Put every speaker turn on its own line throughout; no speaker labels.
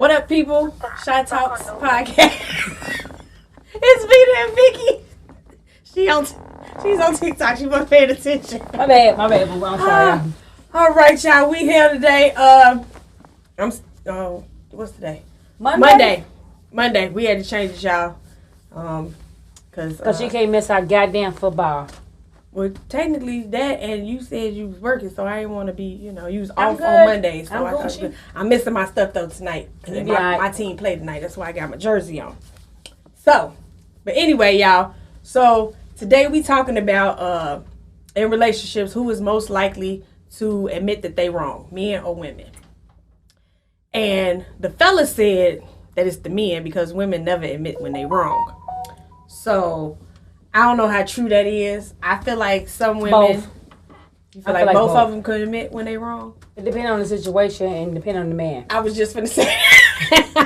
What up, people? ChiTalks podcast. It's Vita and Vicky. She's on TikTok. She wasn't paying attention.
My bad. I'm sorry.
All right, y'all. We here today. What's today?
Monday.
Monday. We had to change it, y'all. Cause
she can't miss our goddamn football.
Well, technically that, and you said you was working, so I didn't want to be, you was off
good.
on Monday. So
I'm
I thought
Gucci.
I'm missing my stuff though tonight.
You be
My team played tonight. That's why I got my jersey on. So, but anyway, y'all. So today we talking about in relationships, who is most likely to admit that they wrong, men or women. And the fella said that it's the men because women never admit when they wrong. So I don't know how true that is. I feel like some women,
Both.
You feel like both of them could admit when they wrong.
It depends on the situation and depend on the man.
I was just finna say. I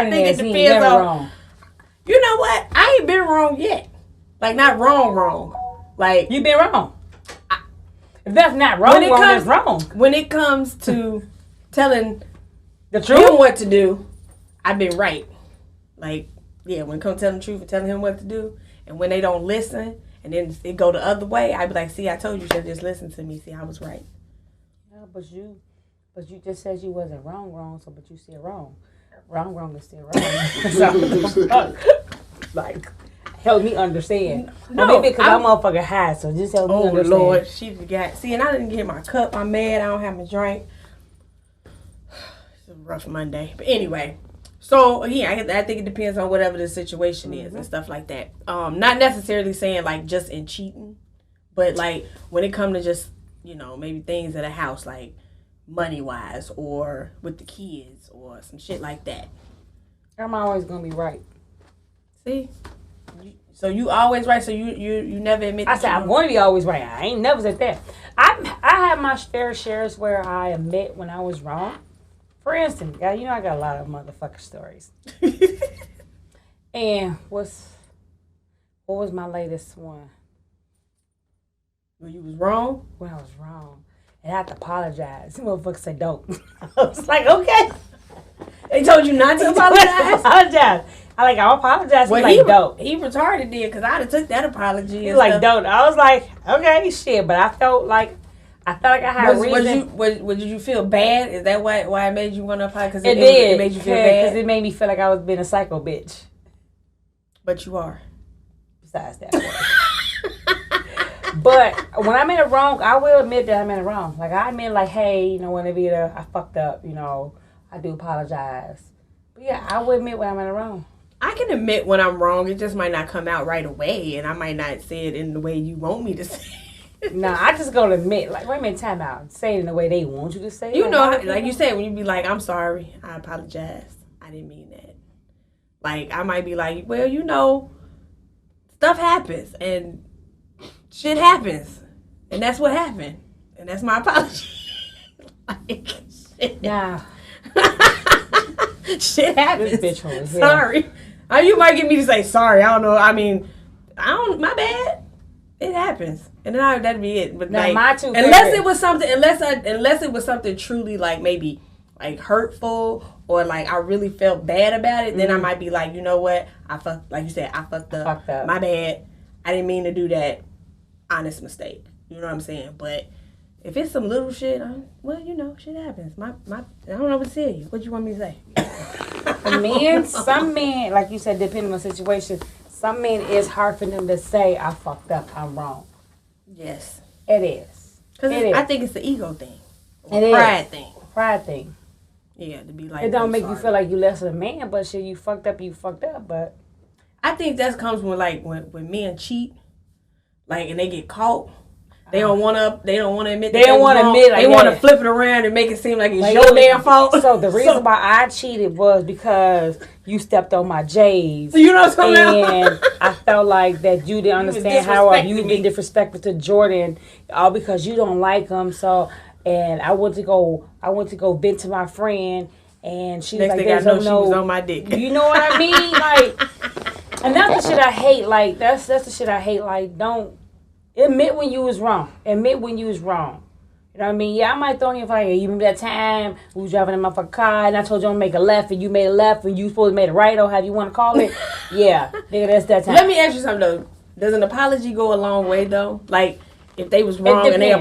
think it depends on.
Wrong.
You know what? I ain't been wrong yet. Like not wrong. Like
You been wrong. If that's not wrong, that's wrong.
When it comes to telling
The
him
truth.
what to do, I've been right. Like, yeah, when it comes to telling the truth and telling him what to do, and when they don't listen, and then it go the other way, I'd be like, see, I told you, you should just listen to me. See, I was right.
Yeah, but you just said you wasn't wrong, so but you still wrong. Wrong is still wrong. So, like, help me understand.
No,
maybe because I'm motherfucking high, so just help me understand.
Oh, Lord. She got... See, and I didn't get my cup. I'm mad. I don't have my drink. It's a rough Monday. But anyway. So, yeah, I think it depends on whatever the situation is and stuff like that. Not necessarily saying, like, just in cheating. But, like, when it comes to just, maybe things at a house, like money-wise or with the kids or some shit like that.
I'm always going to be right.
See? So you always right. So you never admit.
I said I'm going to be always right. I ain't never said that. I have my fair shares where I admit when I was wrong. For instance, guys, I got a lot of motherfucking stories. And what was my latest one?
When you was wrong.
When I was wrong, and I had to apologize. Some motherfuckers said don't. I was like, okay.
They told you not to apologize.
I'll apologize.
Well,
He's like, don't.
He retarded then because I'd have took that apology.
He's like, don't. I was like, okay, shit. But I felt like I had a reason.
Did you feel bad? Is that why it made you want to apologize? Because
it did.
It made you feel bad?
Because it made me feel like I was being a psycho bitch.
But you are.
Besides that. But when I'm in it wrong, I will admit that I'm in it wrong. Like, I admit, like, hey, whenever I fucked up, I do apologize. But yeah, I will admit when I'm in it wrong.
I can admit when I'm wrong. It just might not come out right away, and I might not say it in the way you want me to say it.
Nah, I just gonna admit, like, wait a minute, time out. Say it in the way they want you to say it.
Like you said, when you be like, I'm sorry, I apologize. I didn't mean that. Like, I might be like, well, stuff happens, and shit happens. And that's what happened. And that's my apology. Like, shit.
Nah.
Shit happens.
This bitch hole is
sorry. You might get me to say sorry. I don't know. I mean, my bad. It happens. And then that'd be it. But
now, my two
unless it was something truly like maybe like hurtful or like I really felt bad about it, then I might be like, you know what? Like you said, I fucked up. My bad. I didn't mean to do that. Honest mistake. You know what I'm saying? But if it's some little shit, shit happens. I don't know what to tell you. What you want me to say?
Some men, like you said, depending on the situation, some men it's hard for them to say, I fucked up, I'm wrong.
Yes.
It is.
Because I think it's the ego thing.
Pride
Pride
thing.
Yeah, to be like,
it don't make you feel like you less of a man, but shit, you fucked up, but
I think that comes when when men cheat, like, and they get caught. They don't want to admit.
They don't want to admit.
They want to flip it around and make it seem like it's your damn fault.
So the reason why I cheated was because you stepped on my J's.
You know what I'm saying?
And I felt like that you didn't understand how you been disrespectful to Jordan, all because you don't like him. So, and I went to go vent to my friend, and she was
like,
"There's
she was on my dick."
You know what I mean? Like, and that's the shit I hate. Like, that's the shit I hate. Like, don't. Admit when you was wrong. Admit when you was wrong. You know what I mean? Yeah, I might throw in your fire. You remember that time we was driving in my fucking car and I told you to make a left and you made a left and you supposed to make a right or however you want to call it? Yeah, nigga, that's that time.
Let me ask you something though. Does an apology go a long way though? Like, if they was wrong and they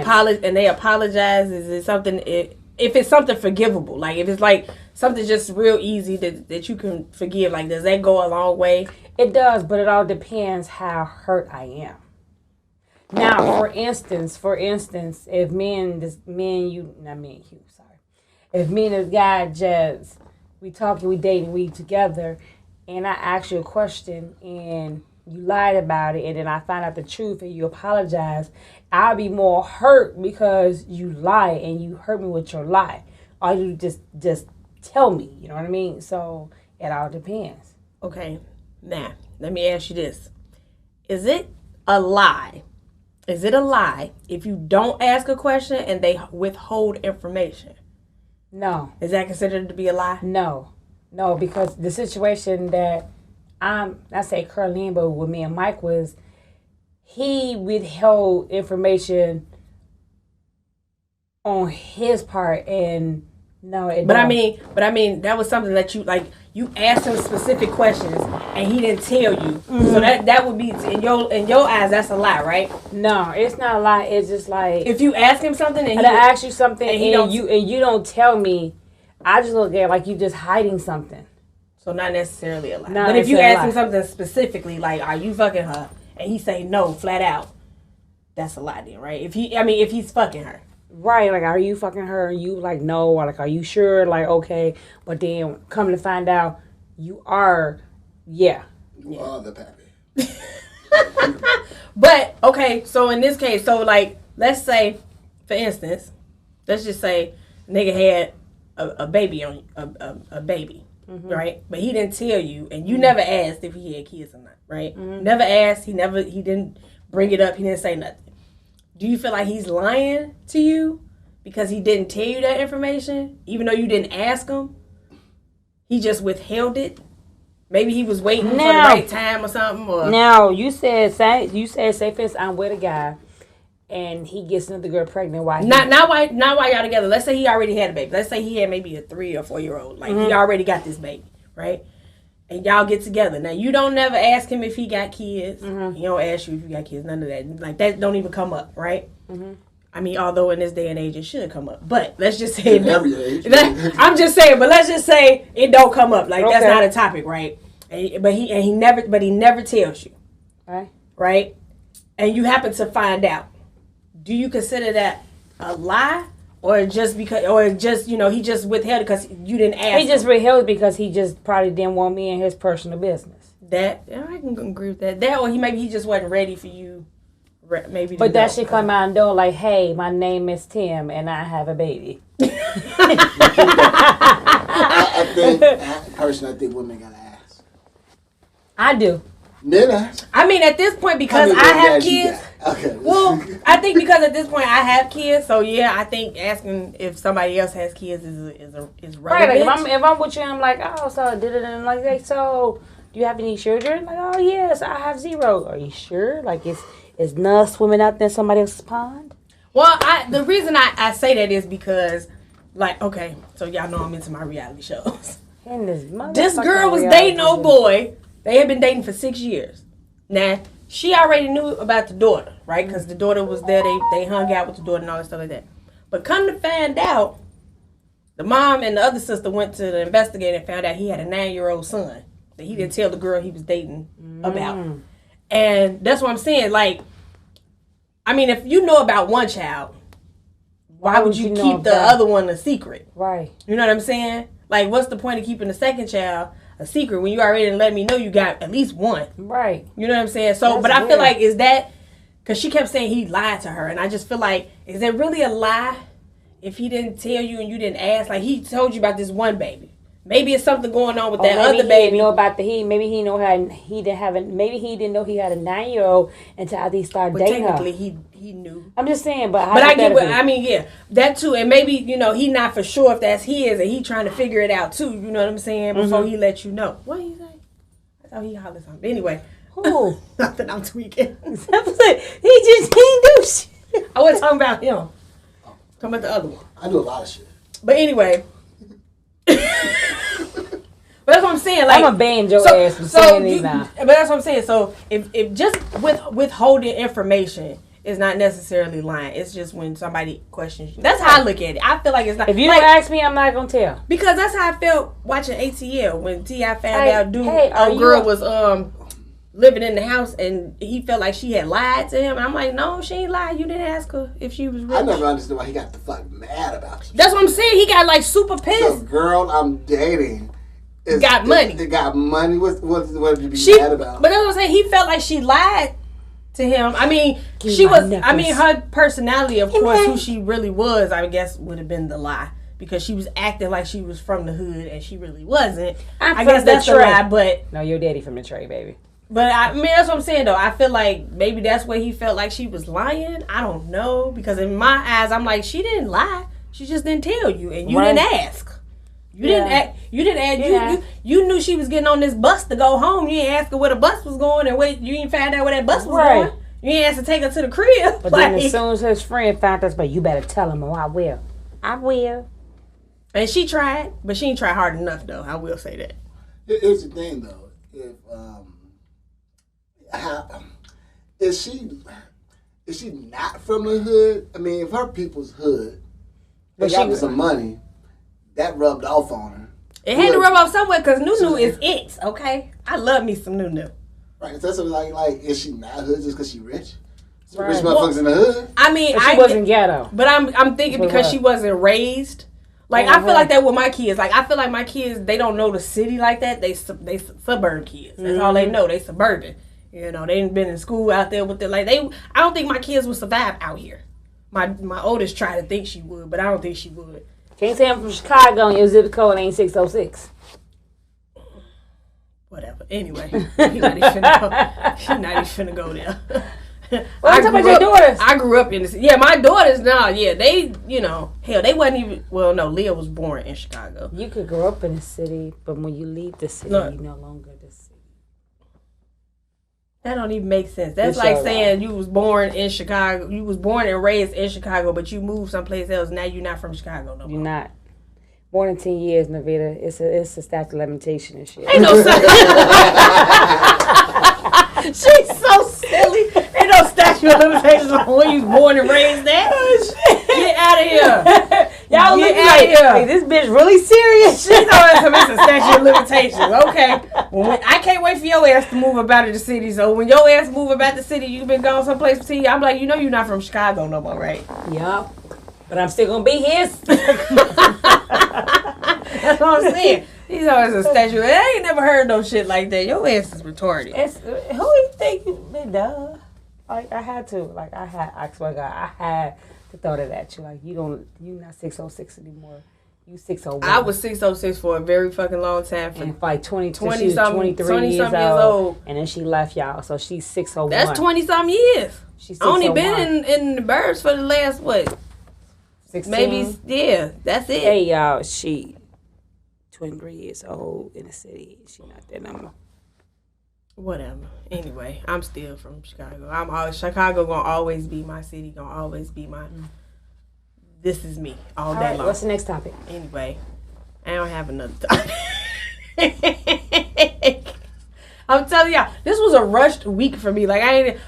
apologize, is it something? If it's something forgivable, like if it's like something just real easy that you can forgive, like does that go a long way?
It does, but it all depends how hurt I am. Now, for instance, if if me and this guy just we talking, we dating, we together, and I ask you a question and you lied about it, and then I find out the truth and you apologize, I'll be more hurt because you lied and you hurt me with your lie. Or you just tell me, you know what I mean? So it all depends.
Okay, now let me ask you this: Is it a lie? Is it a lie if you don't ask a question and they withhold information?
No.
Is that considered to be a lie?
No, because the situation that I say Curly, but with me and Mike was, he withheld information on his part, and no, it.
But I mean, that was something that you asked him specific questions and he didn't tell you. Mm-hmm. So that would be in your eyes, that's a lie, right?
No, it's not a lie. It's just like
if you ask him something and
I ask you something and you don't tell me, I just look at it like you just hiding something.
So not necessarily a lie. But if you ask him something specifically, like, are you fucking her? And he say no, flat out, that's a lie then, right? If he's fucking her.
Right, like, are you fucking her? And you like, no, or like, are you sure? Like, okay. But then come to find out, you are, yeah.
You are the pappy.
But, okay, so in this case, so like, let's say, for instance, let's just say nigga had a baby on, a baby. Mm-hmm. Right, but he didn't tell you, and you never asked if he had kids or not. Right, never asked. He didn't bring it up. He didn't say nothing. Do you feel like he's lying to you because he didn't tell you that information, even though you didn't ask him? He just withheld it. Maybe he was waiting for the right time or something. Or
now you said say for instance, I'm with a guy. And he gets another girl pregnant. Why?
Not while y'all together. Let's say he already had a baby. Let's say he had maybe a 3 or 4 year old. Like he already got this baby, right? And y'all get together. Now you don't never ask him if he got kids. He don't ask you if you got kids. None of that. Like that don't even come up, right? I mean, although in this day and age it should come up, but let's just say it don't. I'm just saying, but let's just say it don't come up. Like that's not a topic, right? But he never tells you, right? And you happen to find out. Do you consider that a lie, or just he just withheld it because you didn't ask?
He just withheld because he just probably didn't want me in his personal business.
I can agree with that. That, or he just wasn't ready for you. Maybe.
But that should come out and do like, hey, my name is Tim and I have a baby.
I think women gotta ask.
I do.
I mean, at this point, because I have kids. Okay. Well, I think because at this point I have kids, so yeah, I think asking if somebody else has kids is relevant.
Right. Like if I'm with you, and I'm like, oh, so I did it, and like, hey, so do you have any children? Like, oh yes, I have 0. Are you sure? Like, is none swimming out there in somebody else's pond?
Well, the reason I say that is because, like, okay, so y'all know I'm into my reality shows.
And
this girl was dating old boy. They had been dating for 6 years. Now, she already knew about the daughter, right? Because the daughter was there. They hung out with the daughter and all that stuff like that. But come to find out, the mom and the other sister went to the investigator and found out he had a 9-year-old son that he didn't tell the girl he was dating about. And that's what I'm saying. Like, I mean, if you know about one child, why would you keep the other one a secret?
Right.
You know what I'm saying? Like, what's the point of keeping the second child a secret when you already let me know you got at least one?
Right.
You know what I'm saying? So, but I feel like, is that, because she kept saying he lied to her, and I just feel like, is it really a lie if he didn't tell you and you didn't ask? Like, he told you about this one baby. Maybe it's something going on with that other baby.
Didn't know about maybe he know he didn't know he had a 9-year-old until after he started dating her.
Technically, he knew.
I'm just saying, but
I get what I mean. Yeah, that too, and maybe he not for sure if that's his, and he trying to figure it out too. You know what I'm saying? Before he let you know. What did he say? I thought he hollered something. Anyway,
who?
Nothing. I'm tweaking.
He do shit.
I wasn't talking about him. Come about the other one.
I do a lot of shit.
But anyway. But that's what I'm saying. Like,
I'm gonna ban your ass from saying these now.
But that's what I'm saying. So if just withholding information is not necessarily lying. It's just when somebody questions you. That's how I look at it. I feel like it's not.
If you don't ask me, I'm not gonna tell.
Because that's how I felt watching ATL when T.I. found out girl was living in the house and he felt like she had lied to him. And I'm like, no, she ain't lied. You didn't ask her if she was rich.
I never understood why he got the fuck mad about you.
That's what I'm saying. He got like super pissed.
The girl I'm dating
got money.
They got money. What did you be mad about?
But that's what I'm saying. He felt like she lied to him. I mean, her personality, of course, who she really was, I guess, would have been the lie. Because she was acting like she was from the hood and she really wasn't. I guess that's a lie, but...
No, your daddy from Detroit, baby.
But, I mean, that's what I'm saying, though. I feel like maybe that's where he felt like she was lying. I don't know. Because in my eyes, I'm like, she didn't lie. She just didn't tell you. And you didn't ask. You didn't ask. You knew she was getting on this bus to go home. You didn't ask her where the bus was going, and you didn't find out where that bus was going. You didn't ask to take her to the crib.
But then as soon as his friend found us, but you better tell him, I will.
And she tried, but she didn't try hard enough, though. I will say that.
Here's the thing, though. Is she not from the hood? I mean, if her people's hood, they got some money. That rubbed off on her.
It had to rub off somewhere because Nunu is it, okay? I love me some Nunu.
Right, so that's like, is she not hood just because she rich? Some rich motherfuckers in the hood?
I mean,
she wasn't ghetto.
But I'm thinking because she wasn't raised. Like, I feel like that with my kids. Like, I feel like my kids, they don't know the city like that. They suburban kids. That's all they know. They suburban. You know, they ain't been in school out there with I don't think my kids would survive out here. My oldest tried to think she would, but I don't think she would.
Can't say I'm from Chicago and your zip code ain't 606.
Whatever. Anyway, she's not even finna go there.
Well, I'm talking about your daughters.
I grew up in the city. Yeah, my daughters now, they, hell, they wasn't even, well, no, Leah was born in Chicago.
You could grow up in the city, but when you leave the city, you're no longer the city.
That don't even make sense. That's like saying you was born in Chicago, you was born and raised in Chicago, but you moved someplace else. Now you're not from Chicago no more.
You're not. More than 10 years, Navita. It's a statute of limitation and shit.
Ain't no She's so silly. Ain't no statute of limitations on when you was born and raised there. Get out of here.
Y'all look like this bitch really serious.
She know it's a statute of limitations. Okay. Well, I can't wait for your ass to move up out of the city. So when your ass move up out the city, you've been gone someplace for 10 years. I'm like, you're not from Chicago no more, right?
Yeah. But I'm still gonna be his.
That's what I'm saying. He's always a statue. I ain't never heard no shit like that. Your ass is retarded.
Who you think you duh? Like I had to. I swear to God, I had to throw that at you. Like you not 606 anymore. You 601.
I was 606 for a very fucking long time.
And like 20 something 23 years old. And then she left y'all. So she's 601.
That's 20 something years.
She's 601.
Only been in the burbs for the last
16?
Maybe, yeah, that's it.
Hey, y'all, she 23 years old in the city. She not there no more.
Whatever. Anyway, I'm still from Chicago. Chicago gonna always be my city. Gonna always be my. This is me all day long.
What's the next topic?
Anyway, I don't have another topic. I'm telling y'all, this was a rushed week for me. Like I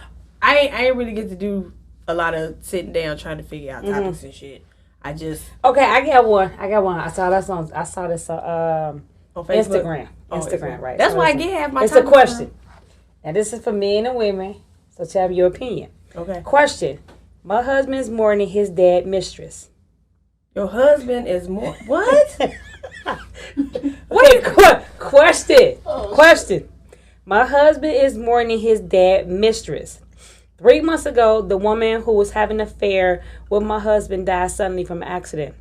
ain't really get to do a lot of sitting down trying to figure out topics and shit. I
got one. I saw this on Facebook. Instagram. Instagram, right.
That's why I get half my time.
It's a question. Now this is for men and women, so tell me your opinion.
Okay.
Question. My husband is more than his dad mistress.
Your husband is more what?
Wait, question. Question. My husband is more than his dad mistress. 3 months ago, the woman who was having an affair with my husband died suddenly from an accident.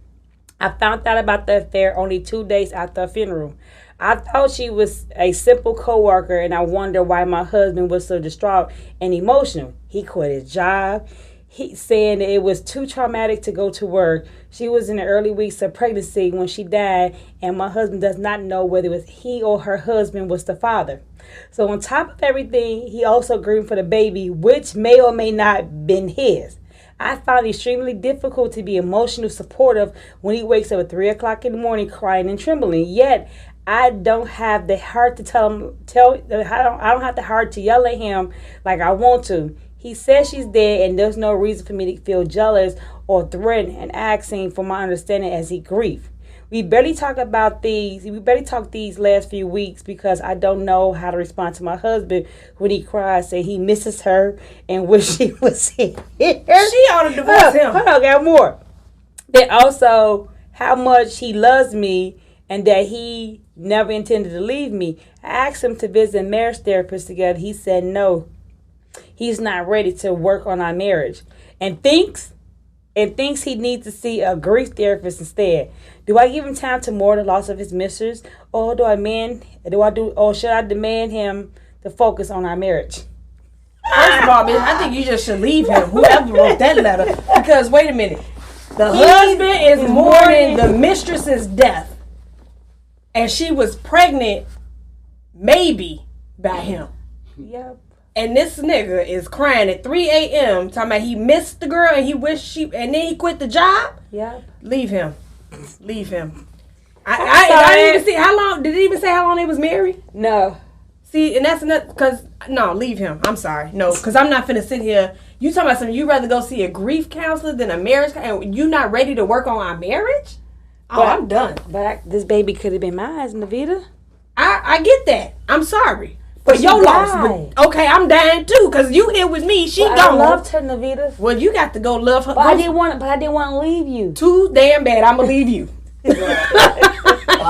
I found out about the affair only 2 days after a funeral. I thought she was a simple coworker, and I wondered why my husband was so distraught and emotional. He quit his job. He saying that it was too traumatic to go to work. She was in the early weeks of pregnancy when she died, and my husband does not know whether it was he or her husband was the father. So on top of everything, he also grieved for the baby, which may or may not been his. I found it extremely difficult to be emotionally supportive when he wakes up at 3 o'clock in the morning crying and trembling. Yet, I don't have the heart to I don't have the heart to yell at him like I want to. He says she's dead, and there's no reason for me to feel jealous or threatened and asking for my understanding as he grieves. We barely talk these last few weeks because I don't know how to respond to my husband when he cries and he misses her and wish she was here.
She ought to divorce him.
Hold on, got more. Then also how much he loves me and that he never intended to leave me. I asked him to visit a marriage therapist together. He said no. He's not ready to work on our marriage and thinks he needs to see a grief therapist instead. Do I give him time to mourn the loss of his mistress, or should I demand him to focus on our marriage?
First of all, bitch, I think you just should leave him. Whoever wrote that letter, because wait a minute, the husband is mourning the mistress's death, and she was pregnant, maybe by him.
Yep.
And this nigga is crying at 3 a.m. talking about he missed the girl and he wished and then he quit the job.
Yep.
Leave him. Leave him. I didn't even see how long. Did it even say how long they was married?
No.
See, and that's another, leave him. I'm sorry. No, because I'm not finna sit here. You talking about something, you rather go see a grief counselor than a marriage counselor, and you not ready to work on our marriage? Oh, I'm done.
But this baby could have been mine, Navita.
I get that. I'm sorry. But your loss. But, okay, I'm dying too, because you here with me. She gone.
I loved her, Navita.
Well, you got to go love her.
But I didn't want to leave you.
Too damn bad. I'm going to leave you.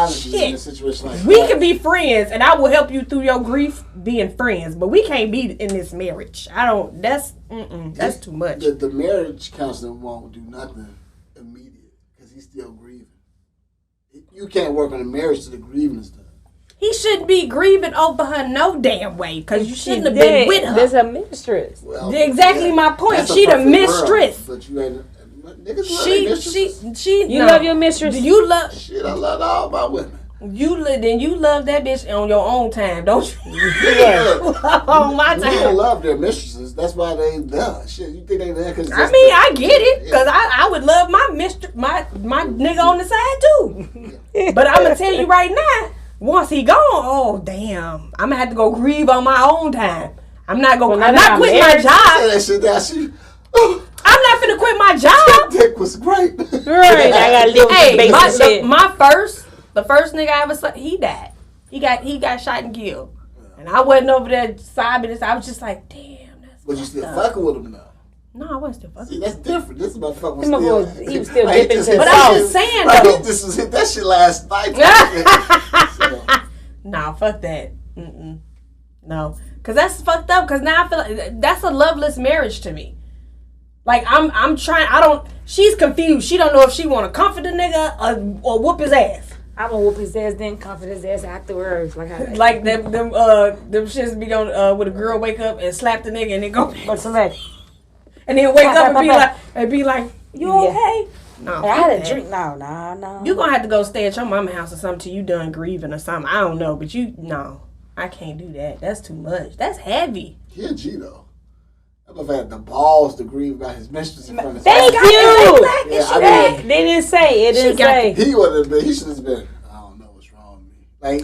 Shit. In a situation like
we can be friends, and I will help you through your grief being friends, but we can't be in this marriage. That's too much.
The marriage counselor won't do nothing immediate because he's still grieving. You can't work on a marriage till the grieving is done.
He shouldn't be grieving over her no damn way because you shouldn't have been with her.
There's a mistress.
Well,
exactly my point. She the mistress.
But you ain't. Niggas
she.
You love your mistress.
Do you love?
Shit, I love all my women.
Then you love that bitch on your own time, don't you?
Yeah.
On my time.
People love their mistresses. That's why they there. Shit, you think they there because?
I mean, I get it because I would love my my nigga on the side too. Yeah. But I'm gonna tell you right now. Once he gone, oh damn! I'm gonna have to go grieve on my own time. I'm not gonna. I'm not quitting my job. I'm not finna quit my job.
Dick was great.
Right, I gotta live with the shit.
The first nigga I ever saw, he died. He got shot and killed, and I wasn't over there sobbing. I was just like, damn, that's.
But you still fucking with him now?
No, I wasn't still fucking.
See, that's different. This motherfucker was
still. He was still dipping his.
But I'm just saying though.
He just was hit that shit last night.
Nah, fuck that. No, cause that's fucked up. Cause now I feel like that's a loveless marriage to me. Like I'm trying. She's confused. She don't know if she want to comfort the nigga or whoop his ass.
I'm gonna whoop his ass, then comfort his ass afterwards.
Like them shits be going with a girl wake up and slap the nigga and then go. And then wake up and be like, you okay? No,
I had a drink. No.
You gonna have to go stay at your mama's house or something till you done grieving or something. I don't know, but I can't do that. That's too much. That's heavy.
He a G though. I've had the balls to grieve about his mistress in front of.
Thank you. They didn't say. It didn't say.
He would have been. He should have been. I don't know what's wrong with me. Like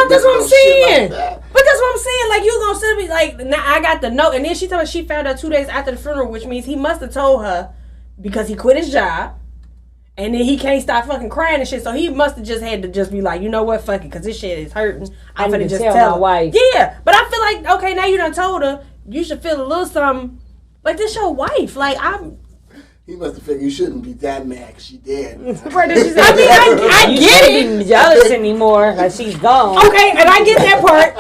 that's what I'm saying. But that's what I'm saying. Like you gonna sit me like now I got the note, and then she told me she found out 2 days after the funeral, which means he must have told her because he quit his job, and then he can't stop fucking crying and shit. So he must have just had to just be like, you know what, fuck it, because this shit is hurting. I'm gonna just tell
my wife.
Yeah, but I feel like okay, now you done told her. You should feel a little something. Like, this your wife. Like,
He must have figured you shouldn't be that mad because she dead.
I get it.
You shouldn't be jealous anymore because she's gone.
Okay, and I get that part.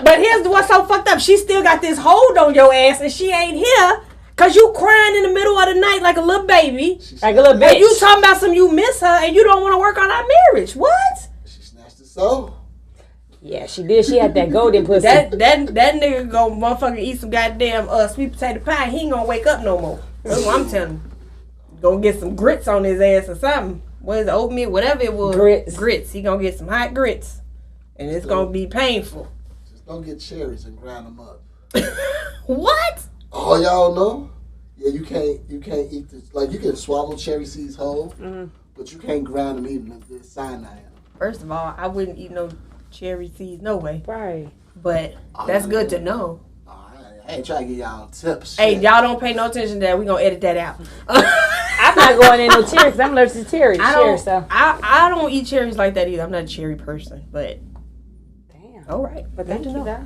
But here's what's so fucked up. She still got this hold on your ass and she ain't here because you crying in the middle of the night like a little baby.
Like a little bitch.
And you talking about you miss her and you don't want to work on our marriage. What?
She snatched his soul.
Yeah, she did. She had that golden pussy.
That nigga gonna motherfucking eat some goddamn sweet potato pie. He ain't gonna wake up no more. That's what I'm telling him. Gonna get some grits on his ass or something. What is it, oatmeal? Whatever it was. Grits. He gonna get some hot grits. And it's gonna be painful.
Just don't get cherries and grind them up.
What?
Oh, y'all know? Yeah, you can't eat this. Like, you can swallow cherry seeds whole, but you can't grind them even the cyanide.
First of all, I wouldn't eat no cherry seeds, no way.
Right.
But that's good to know.
I ain't trying to get y'all tips.
Hey, y'all don't pay no attention to that. We gonna edit that out.
I'm not going in no cherries. I'm allergic to cherries.
I don't eat cherries like that either. I'm not a cherry person, but
damn.
All right, but
Thank you,
know.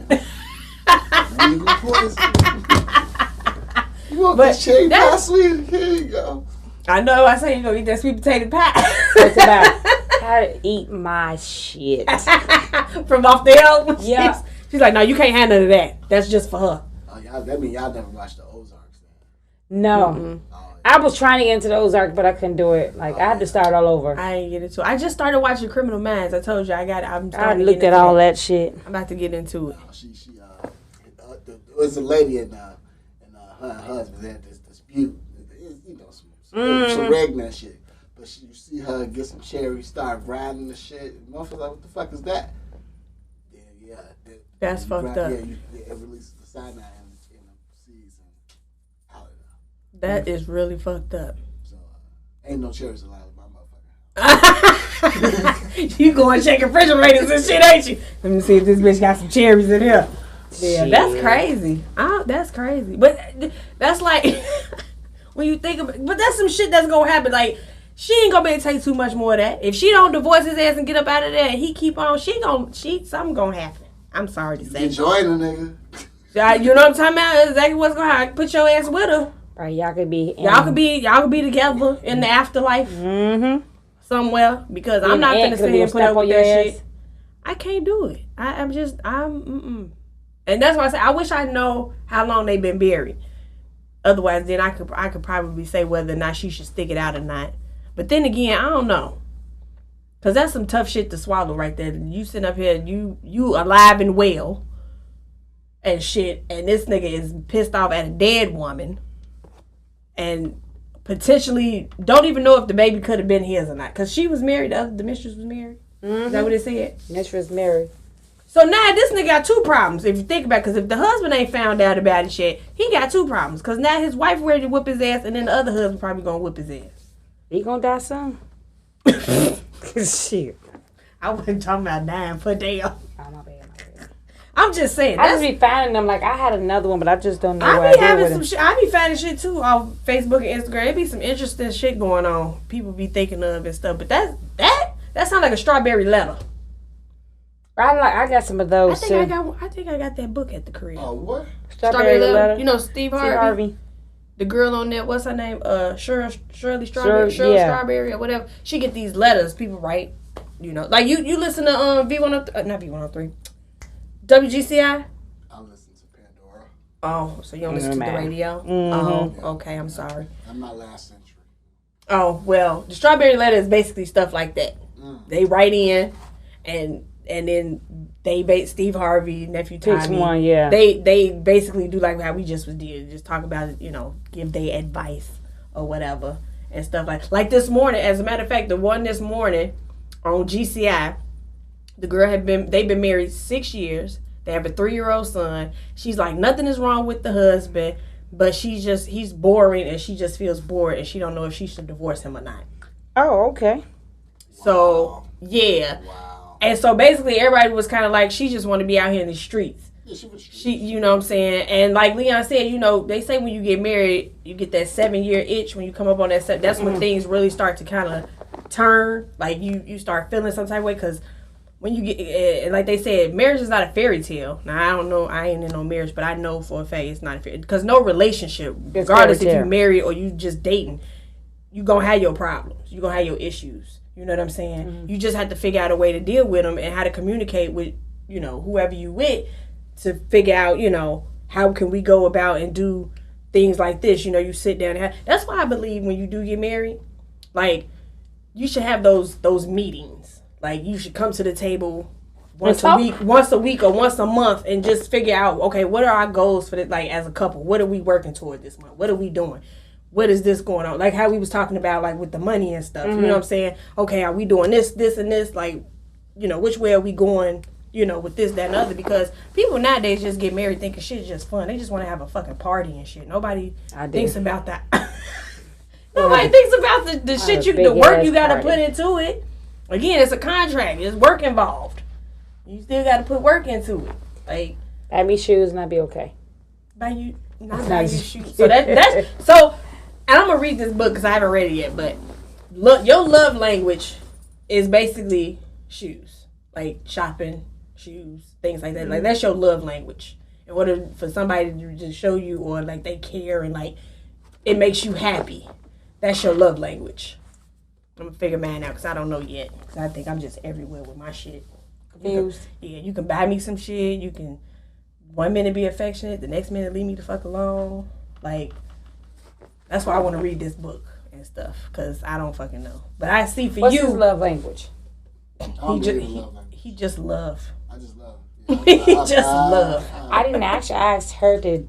You want this cherry pie sweet? Here you go.
I know. I say you gonna eat that sweet potato pie.
It's about how to eat my shit
from off the hill.
Yeah.
She's like, no, you can't have none of that. That's just for her.
Oh, that mean y'all never watched the Ozarks then?
No.
Mm-hmm.
I was trying to get into the Ozarks, but I couldn't do it. Like, I had to start all over.
I ain't get into it. I just started watching Criminal Minds. I told you
I looked at all that shit.
I'm about to get into it.
There was a lady and her husband had this dispute. You know, some regna shit. But you see her get some cherries, start grinding the shit. And motherfuckers like, what the fuck is that? Yeah.
That's fucked up.
Yeah, it releases the cyanide in the seeds and out of there.
That is really fucked up.
So, ain't no cherries allowed in my motherfucker.
You going check refrigerators and shit, ain't you? Let me see if this bitch got some cherries in here. Yeah, shit. That's crazy. That's crazy. But that's like, when you think about, but that's some shit that's gonna happen. Like, she ain't gonna be able to take too much more of that. If she don't divorce his ass and get up out of there and he keep on, something gonna happen. I'm sorry to say.
Enjoying the nigga.
You know what I'm talking about? That's exactly what's gonna happen. Put your ass with her.
Right, y'all could be
together in the afterlife. Somewhere. Because I'm not gonna sit here and put up with that shit. I can't do it. I'm And that's why I say I wish I know how long they've been married. Otherwise, then I could probably say whether or not she should stick it out or not. But then again, I don't know. Cause that's some tough shit to swallow right there. You sitting up here, you alive and well, and shit, and this nigga is pissed off at a dead woman, and potentially don't even know if the baby could have been his or not. Cause she was married. The mistress was married. Is that what it said?
Mistress married.
So now this nigga got two problems if you think about it. Because if the husband ain't found out about it shit, he got two problems. Because now his wife ready to whip his ass, and then the other husband probably gonna whip his ass.
He gonna die soon. Shit.
I wasn't talking about dying for damn.
Oh, my bad.
I'm just saying.
I just be finding them. Like, I had another one, but I just don't know
I
what
be
I
having
did
some
with
shit. I be finding shit too on Facebook and Instagram. It be some interesting shit going on. People be thinking of and stuff. But that sounds like a strawberry letter.
I got some of those
I think I got that book at the crib.
Oh, what?
Strawberry letter.
You know Steve Harvey. The girl on there, what's her name? Shirley Strawberry, Strawberry or whatever. She get these letters people write. You know, like you listen to V103, not V103, WGCI.
I listen to Pandora.
Oh, so you don't listen to the radio?
Mm-hmm.
Oh, okay. I'm sorry.
I'm not last century.
Oh well, the Strawberry letter is basically stuff like that. They write in, and then Steve Harvey, nephew Tommy.
One, yeah.
They basically do like how we just did, just talk about it, give their advice or whatever and stuff like this morning. As a matter of fact, the one this morning on GCI, the girl they've been married 6 years. They have a 3-year-old son. She's like, nothing is wrong with the husband, but he's boring and she just feels bored and she don't know if she should divorce him or not.
Oh, okay.
So yeah.
Wow.
And so basically everybody was kind of like, she just want to be out here in the streets.
Yeah,
she, you know what I'm saying? And like Leon said, they say when you get married, you get that 7-year itch when you come up on that that's when things really start to kind of turn. Like you start feeling some type of way because when you get, like they said, marriage is not a fairy tale. Now, I don't know, I ain't in no marriage, but I know for a fact it's not a fairy tale. Because no relationship, regardless if you married or you just dating, you going to have your problems. You going to have your issues. You know what I'm saying? Mm-hmm. You just have to figure out a way to deal with them and how to communicate with, whoever you with to figure out, how can we go about and do things like this. You sit down and have. That's why I believe when you do get married, like, you should have those meetings. Like, you should come to the table once a week or once a month and just figure out, okay, what are our goals for this, like, as a couple? What are we working toward this month? What are we doing? What is this going on? Like how we was talking about, like with the money and stuff. You know what I'm saying? Okay, are we doing this, and this? Like, which way are we going? with this, that, and other. Because people nowadays just get married thinking shit's just fun. They just want to have a fucking party and shit. Nobody thinks about that. Nobody thinks about the shit the work you got to put into it. Again, it's a contract. There's work involved. You still got to put work into it. Like,
buy me shoes and I'll be okay.
Buy you shoes. So that's so. And I'm gonna read this book because I haven't read it yet. But your love language is basically shoes, like shopping, shoes, things like that. Mm-hmm. Like that's your love language. In order for somebody to just show you or like they care and like it makes you happy, that's your love language. I'm gonna figure mine out because I don't know yet. Because I think I'm just everywhere with my shit. You can buy me some shit. You can 1 minute be affectionate, the next minute leave me the fuck alone. Like, that's why I want to read this book and stuff because I don't fucking know. But I see for
What's
you,
his love language?
He just love.
I just love.
He just love.
I didn't actually ask her to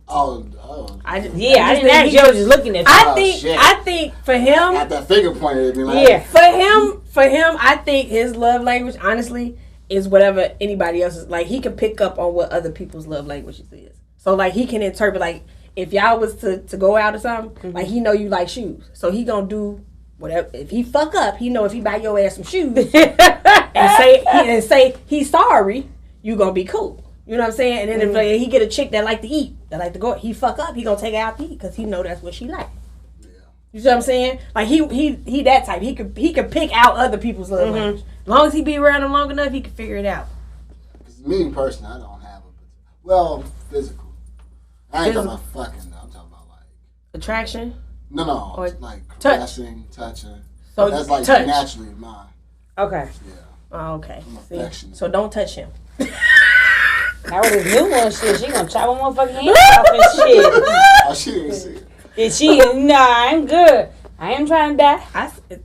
I
didn't ask you. I was just looking at you.
I think for him,
at that finger pointed at me like,
yeah. For him, I think his love language, honestly, is whatever anybody else's. Like he can pick up on what other people's love languages is. So like he can interpret like if y'all was to go out or something, mm-hmm. like he know you like shoes, so he gonna do whatever. If he fuck up, he know if he buy your ass some shoes and say he's sorry, you gonna be cool. You know what I'm saying? And then if like, he get a chick that like to eat, that like to go, he fuck up, he gonna take her out to eat because he know that's what she like. Yeah. You see what I'm saying? Like he that type. He could pick out other people's love language. As long as he be around them long enough, he can figure it out.
Me personally, I don't have physical. I ain't talking about fucking. I'm talking about like
attraction.
No,
or
like caressing, touching.
So
that's like
touch.
Naturally mine.
Okay.
Yeah.
Oh, okay.
See?
So don't touch him.
Now with his new one, shit, she gonna chop one motherfucking hand off and shit.
Oh, she didn't see it.
And she, I'm good. I ain't trying to die.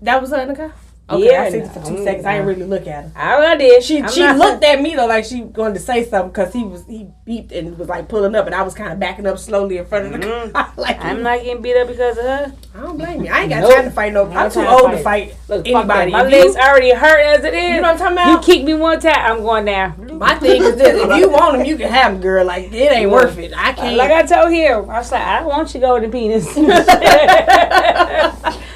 That was her in the car? Okay,
yeah,
I seen it for 2 seconds. I didn't really look at her.
I did.
She looked at me though like she wanted to say something because he beeped and was like pulling up and I was kind of backing up slowly in front of the car. Like
I'm not getting beat up because of her.
I don't blame you. I ain't got time to fight no. I'm too old to fight anybody.
My legs already hurt as it is.
You know what I'm talking about?
You kick me one time, I'm going down.
My thing is this: if you want him, you can have him, girl. Like it ain't worth it. I can't.
Like I told him, I was like, I don't want you golden penis.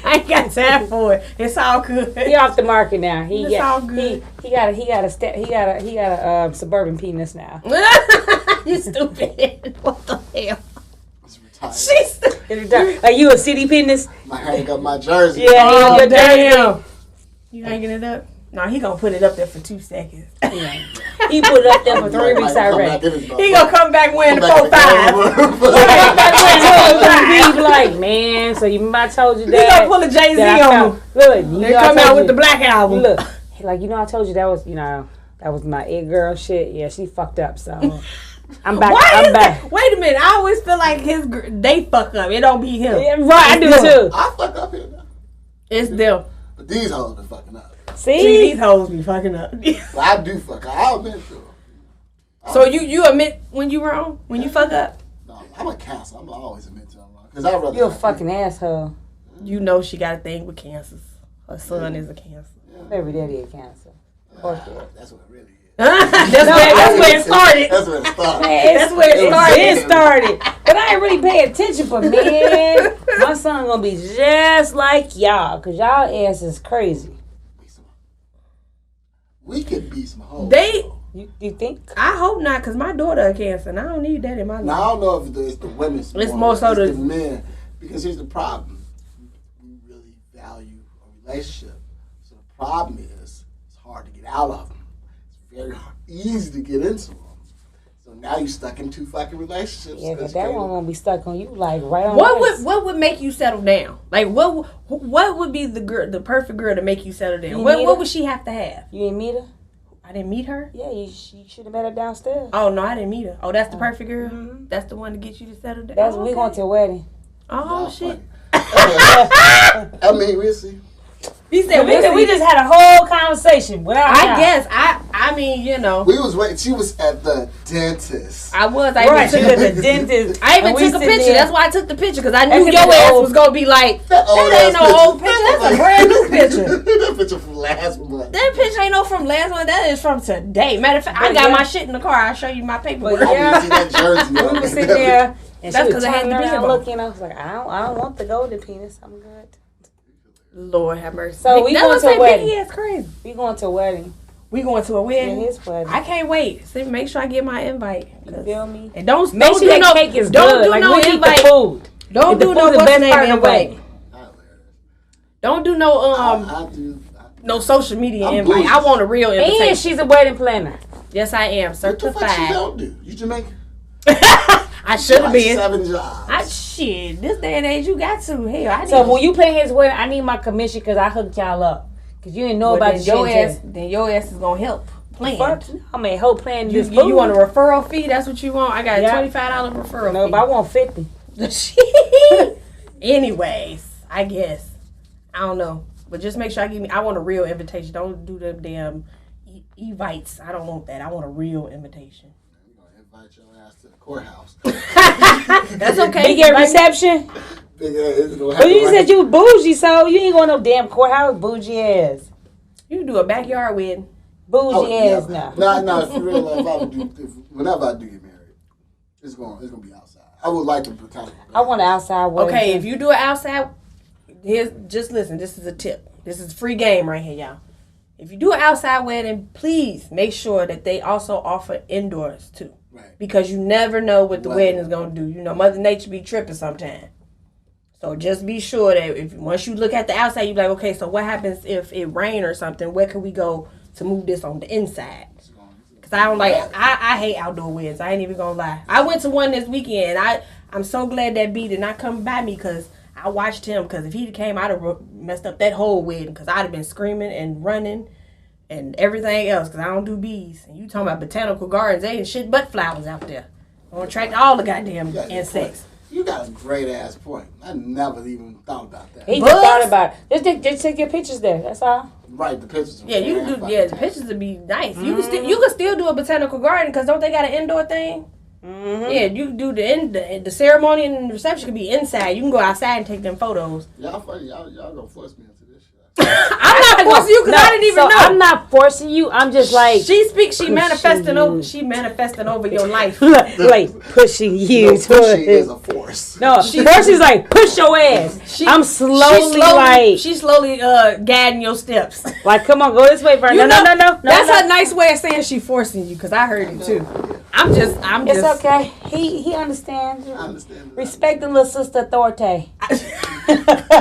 I ain't got time for it. It's all good.
He off the market now.
All good.
He got a suburban penis now.
You stupid. What the hell?
It's retired.
She's stupid.
Are you a city penis?
I hang up my jersey.
Yeah,
your damn. You hanging it up? No, he gonna put it up there for 2 seconds.
Yeah. He put it up there for 3 weeks already.
He gonna come back wearing the 4-5.
He be like, man, so you remember I told you that.
He gonna pull a Jay-Z on him.
Look,
they come out with the Black Album.
Look, like, I told you that was, that was my it girl shit. Yeah, she fucked up, so I'm back. I'm back.
Wait a minute, I always feel like they fuck up. It don't be him.
Yeah, right, I do too.
I fuck up here now.
It's them.
But these hoes be fucking up.
See, these hoes be fucking up.
Well, I do fuck up. I'll admit to it.
So you admit when you wrong? When you fuck up?
No, I'm a cancer. I'm always admit to I'm wrong. Because I'd rather.
You're a fucking asshole.
You know she got a thing with cancers. Her son is a cancer.
Every daddy a cancer.
That's what it really is.
That's where it started.
That's where it started.
That's where
it started. But I ain't really paying attention. But man, my son gonna be just like y'all, cause y'all ass is crazy.
We could be some hoes.
You think?
I hope not, cause my daughter a cancer, and I don't need that in my life.
Now I don't know if it's the women's.
It's more so
the men, because here's the problem: we really value a relationship. So the problem is, it's hard to get out of them. It's very easy to get into them. So now you're stuck in 2 fucking relationships.
Yeah, but that one won't be stuck on you like right on.
What would make you settle down? Like what would be the perfect girl to make you settle down? What would she have to have?
You didn't meet her?
I didn't meet her?
Yeah, you should have met her downstairs.
Oh no, I didn't meet her. Oh, that's the perfect girl? Mm-hmm. That's the one to get you to settle down?
That's we going to a wedding.
Oh shit.
I mean, we'll see.
He said
we just had a whole conversation without
guess. I mean,
we was waiting. She was at the dentist.
I was.
She was at the dentist.
I even took a picture. That's why I took the picture, because I knew your ass was gonna be like, that ain't no old picture. That's a brand new picture.
That picture from last month.
That picture bitch ain't no from last one. That is from today. Matter of fact, I got my shit in the car. I'll show you my paperwork.
Yeah. See that jersey.
We were sitting there, and
that's
she was
because I had
turning
to be
around looking. I was like, I don't want the golden penis. I'm good.
Lord have mercy.
So we going to a wedding.
That's crazy.
We going to a wedding.
We going to a wedding.
Yeah, his wedding.
I can't wait. See, make sure I get my invite.
You feel me?
And don't
Make sure
do
that
no
cake is
don't
good.
do
Like,
no
we eat
invite.
the food.
Don't do no
the
what's
best
the
part
name
of the
invite.
wedding.
Don't do no
I do.
no social media
I'm
invite.
bougie.
I want a real invitation.
And she's a wedding planner.
Yes, I am
What the fuck you
certified.
don't do? You Jamaican?
I should have
Like
been.
7 jobs.
Shit, this day and age, you got to. Hell, I
So
need
when you plan his wedding, I need my commission because I hooked y'all up. Because you didn't know about
then
the
your
shit.
ass. Then your ass is gonna help plan.
Fuck, I mean, whole plan
You,
this food.
you want a referral fee? That's what you want. I got a
Yeah.
$25 referral
No,
fee.
but I want 50.
Anyways, I guess I don't know, but just make sure I want a real invitation. Don't do them damn evites. I don't want that. I want a real invitation.
I'm going to invite your ass to the courthouse.
That's okay.
Big ass reception.
Big ass, it's gonna
But
happen
you
right-
said you was bougie, so you ain't going no damn courthouse. Bougie ass.
You can do a backyard wedding.
Bougie
Oh,
ass now.
No, if you real whenever I do get married, it's gonna be outside. I would like to pretend.
I want an outside wedding.
Okay,
too.
if you do it outside, just listen. This is a tip. This is free game right here, y'all. If you do an outside wedding, please make sure that they also offer indoors too,
Right.
because you never know what the
Right.
wedding is gonna do. You know, Mother Nature be tripping sometimes. So just be sure that if once you look at the outside, you be like, okay, so what happens if it rain or something? Where can we go to move this on the inside? Cause I don't like. I hate outdoor weddings. I ain't even gonna lie. I went to one this weekend. I'm so glad that B did not come by me because I watched him. Because if he came, I'd have messed up that whole wedding. Because I'd have been screaming and running and everything else. Because I don't do bees. And you talking about botanical gardens? They ain't shit but flowers out there. Gonna attract all the goddamn insects.
You got a great ass point. I never even thought about that.
He just thought about it. Just take your pictures there. That's all.
Right, the pictures.
Yeah, you can do. Yeah, the pictures would be nice. You can still do a botanical garden because don't they got an indoor thing?
Mm-hmm.
Yeah, you can do the ceremony and the reception could be inside. You can go outside and take them photos.
Y'all funny. Y'all gonna force me into this shit.
I'm not forcing you because I didn't even know.
I'm not forcing you. I'm just like
She speaks. She
pushing
manifesting
you.
over. She manifesting over your life.
like pushing you.
No, pushing is a force.
No, first she's like push your ass. I'm slowly
She's slowly guiding your steps.
like come on, go this way, Vern. No.
That's a nice way of saying she forcing you because I heard it too. I'm just.
It's okay. He understands.
I understand.
Respect the little sister authority.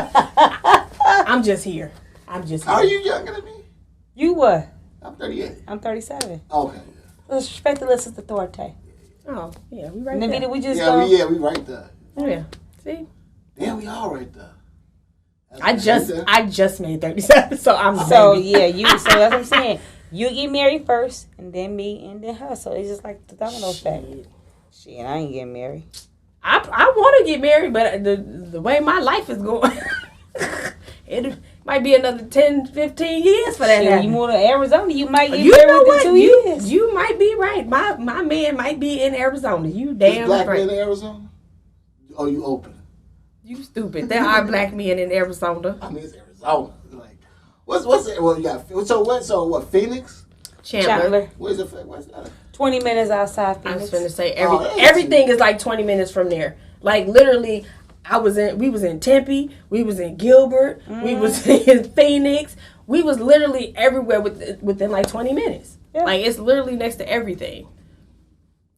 I'm just here. I'm just here.
Are you younger than me?
You what?
I'm 38.
I'm 37.
Okay.
Let's respect the little sister authority.
Oh yeah, we right
And then
there.
we just
Yeah,
go.
we right there.
Yeah. See,
Damn, we all right there.
I just made 37, so I'm the
So
baby.
yeah, you. So that's what I'm saying. You get married first, and then me, and then her. So it's just like the domino effect. Shit, I ain't getting married.
I want to get married, but the way my life is going, it might be another 10, 15 years for that.
Shit,
happen.
you move to Arizona, you might get
You
married
know
within
what?
2 years.
You might be right. My man might be in Arizona. You
Is
damn
black
right.
men in Arizona? Oh, you open?
You stupid. There are black men in Arizona.
I mean, it's Arizona. Like, what's it? Well, you got so what? Phoenix?
Chandler.
Where's the? What's that?
20 minutes outside
I was
Phoenix.
finna say
that's
everything is like 20 minutes from there. Like literally, we was in Tempe, we was in Gilbert, we was in Phoenix. We was literally everywhere within like 20 minutes.
Yeah.
Like it's literally next to everything.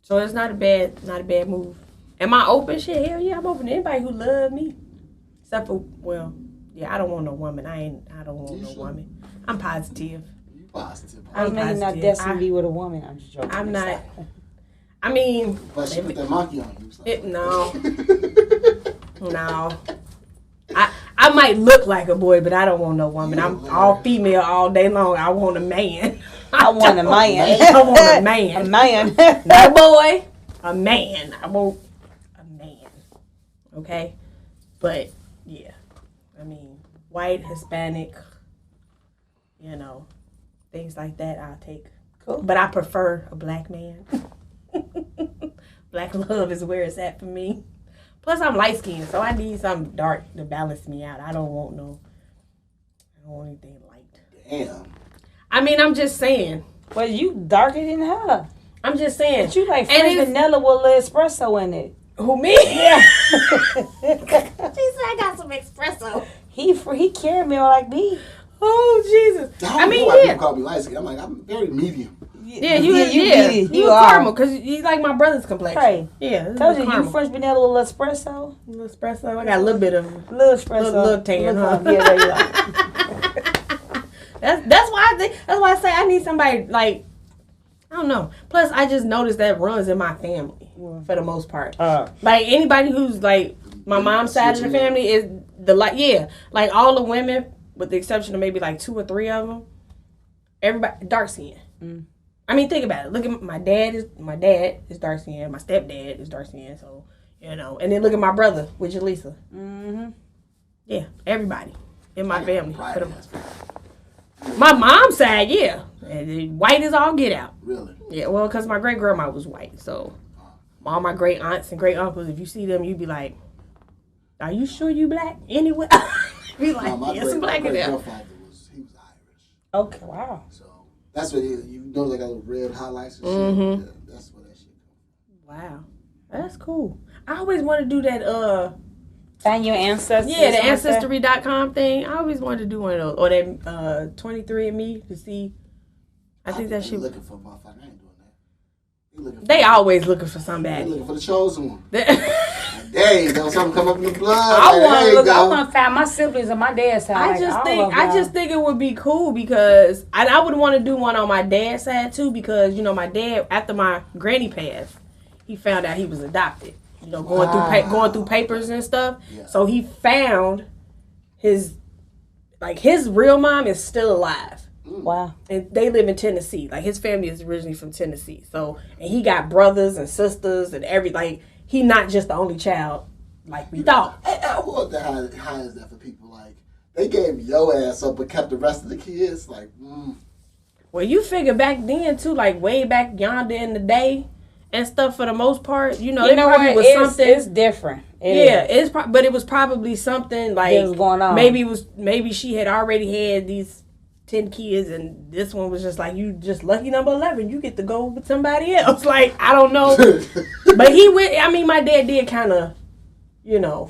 So it's not a bad move. Am I open? Shit, hell yeah, I'm open to anybody who love me. Except for I don't want no woman. I don't want no woman. I'm positive.
You positive?
I'm
Maybe not
positive.
destined to be with a woman. I'm just joking.
I'm not. I mean,
But she put that monkey on you. So.
no. No. I might look like a boy, but I don't want no woman. I'm all female all day long. I want a man.
I want a man.
I want a man.
A man.
Not a boy. A man. I want a man. Okay? But, yeah. I mean, white, Hispanic, things like that I'll take.
Cool.
But I prefer a black man. Black love is where it's at for me. Plus, I'm light skinned, so I need something dark to balance me out. I don't want anything light.
Damn.
I mean, I'm just saying.
Well, you darker than her.
I'm just saying.
But you like French vanilla with a little espresso in it.
Who, me?
Yeah.
She said I got some espresso.
He caramel like me.
Oh, Jesus.
I mean, why people call me light skin. I'm like, I'm very medium.
Yeah, you are caramel because you like my brother's complexion.
Right.
Yeah.
Told you French vanilla with a little espresso.
A little espresso. I got a little bit of
little espresso.
Little tan, huh?
Yeah, there you are.
That's why I say I need somebody like, I don't know. Plus, I just noticed that runs in my family for the most part. Like anybody who's like my mom's side of the family is like all the women with the exception of maybe like 2 or 3 of them. Everybody dark skin. I mean, think about it. Look at my dad is dark skinned. My stepdad is dark skinned. So and then look at my brother with Jaleesa. Yeah, everybody in my family. My mom's side, yeah, and white is all get out.
Really?
Yeah, well, because my great grandma was white, so all my great aunts and great uncles, if you see them, you'd be like, "Are you sure you black?" Anyway, be like, "Yes, I'm black in there."
He was Irish.
Okay, wow.
So that's what you know, like little red highlights and shit. Yeah, that's what that shit.
Wow, that's cool. I always want to do that.
Find your ancestors.
Yeah, the Ancestry.com thing. I always wanted to do one of those, or that 23andMe to see. I think that shit.
Looking for a motherfucker. I ain't doing that.
They always looking for somebody.
They looking for the chosen one. There you go. Something come up in the blood.
I want to find my siblings on my dad's side.
I just think it would be cool because I would want to do one on my dad's side too because my dad after my granny passed, he found out he was adopted. Going through papers and stuff. Yeah. So he found his real mom is still alive.
Wow.
And they live in Tennessee. Like his family is originally from Tennessee. So and he got brothers and sisters and everything. He not just the only child like we thought.
I wonder how is that for people? Like they gave your ass up but kept the rest of the kids. Like,
Well, you figure back then too, like way back yonder in the day. And stuff for the most part, they probably was something.
It's different.
But it was probably something like
that was going on.
Maybe she had already had these 10 kids, and this one was just like you, just lucky number 11. You get to go with somebody else. Like I don't know, but he went. I mean, my dad did kind of,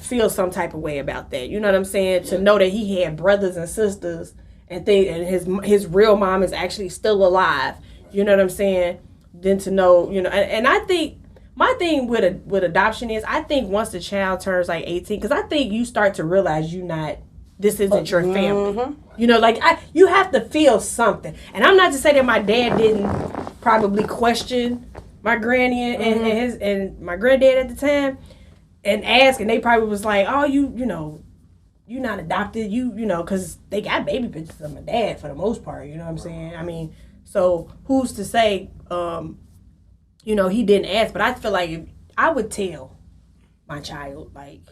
feel some type of way about that. You know what I'm saying? Yeah. To know that he had brothers and sisters and his real mom is actually still alive. You know what I'm saying? Then to know, and I think my thing with adoption is I think once the child turns like 18, because I think you start to realize this isn't your family. You have to feel something. And I'm not to say that my dad didn't probably question my granny and my granddad at the time and ask, and they probably was like, oh, you're not adopted, because they got baby pictures of my dad for the most part. You know what I'm saying? I mean. So who's to say, he didn't ask? But I feel like if I would tell my child, like,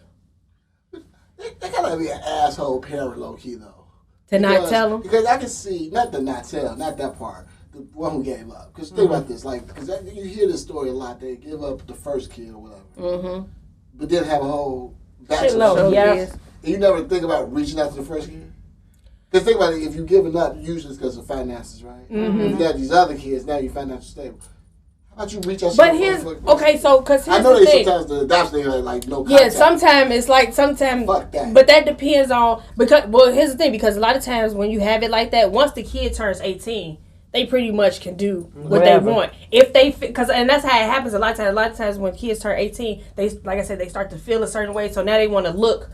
they gotta be an asshole parent, low key though.
Not tell them
because I can see not that part, the one who gave up. Because think about this, like, because you hear this story a lot. They give up the first kid or whatever, but then have a whole bachelor. And you never think about reaching out to the first kid. Because think about it, if you're giving up, usually it's because of finances, right? If you have these other kids, now you're financially stable. How about you reach out to
because here's
I know
the thing.
Sometimes the adoption thing like no contact.
Yeah, sometimes it's like fuck that. But that depends on here's the thing, because a lot of times when you have it like that, once the kid turns 18, they pretty much can do what they want. If they and that's how it happens a lot of times when kids turn 18, they like I said, they start to feel a certain way, so now they want to look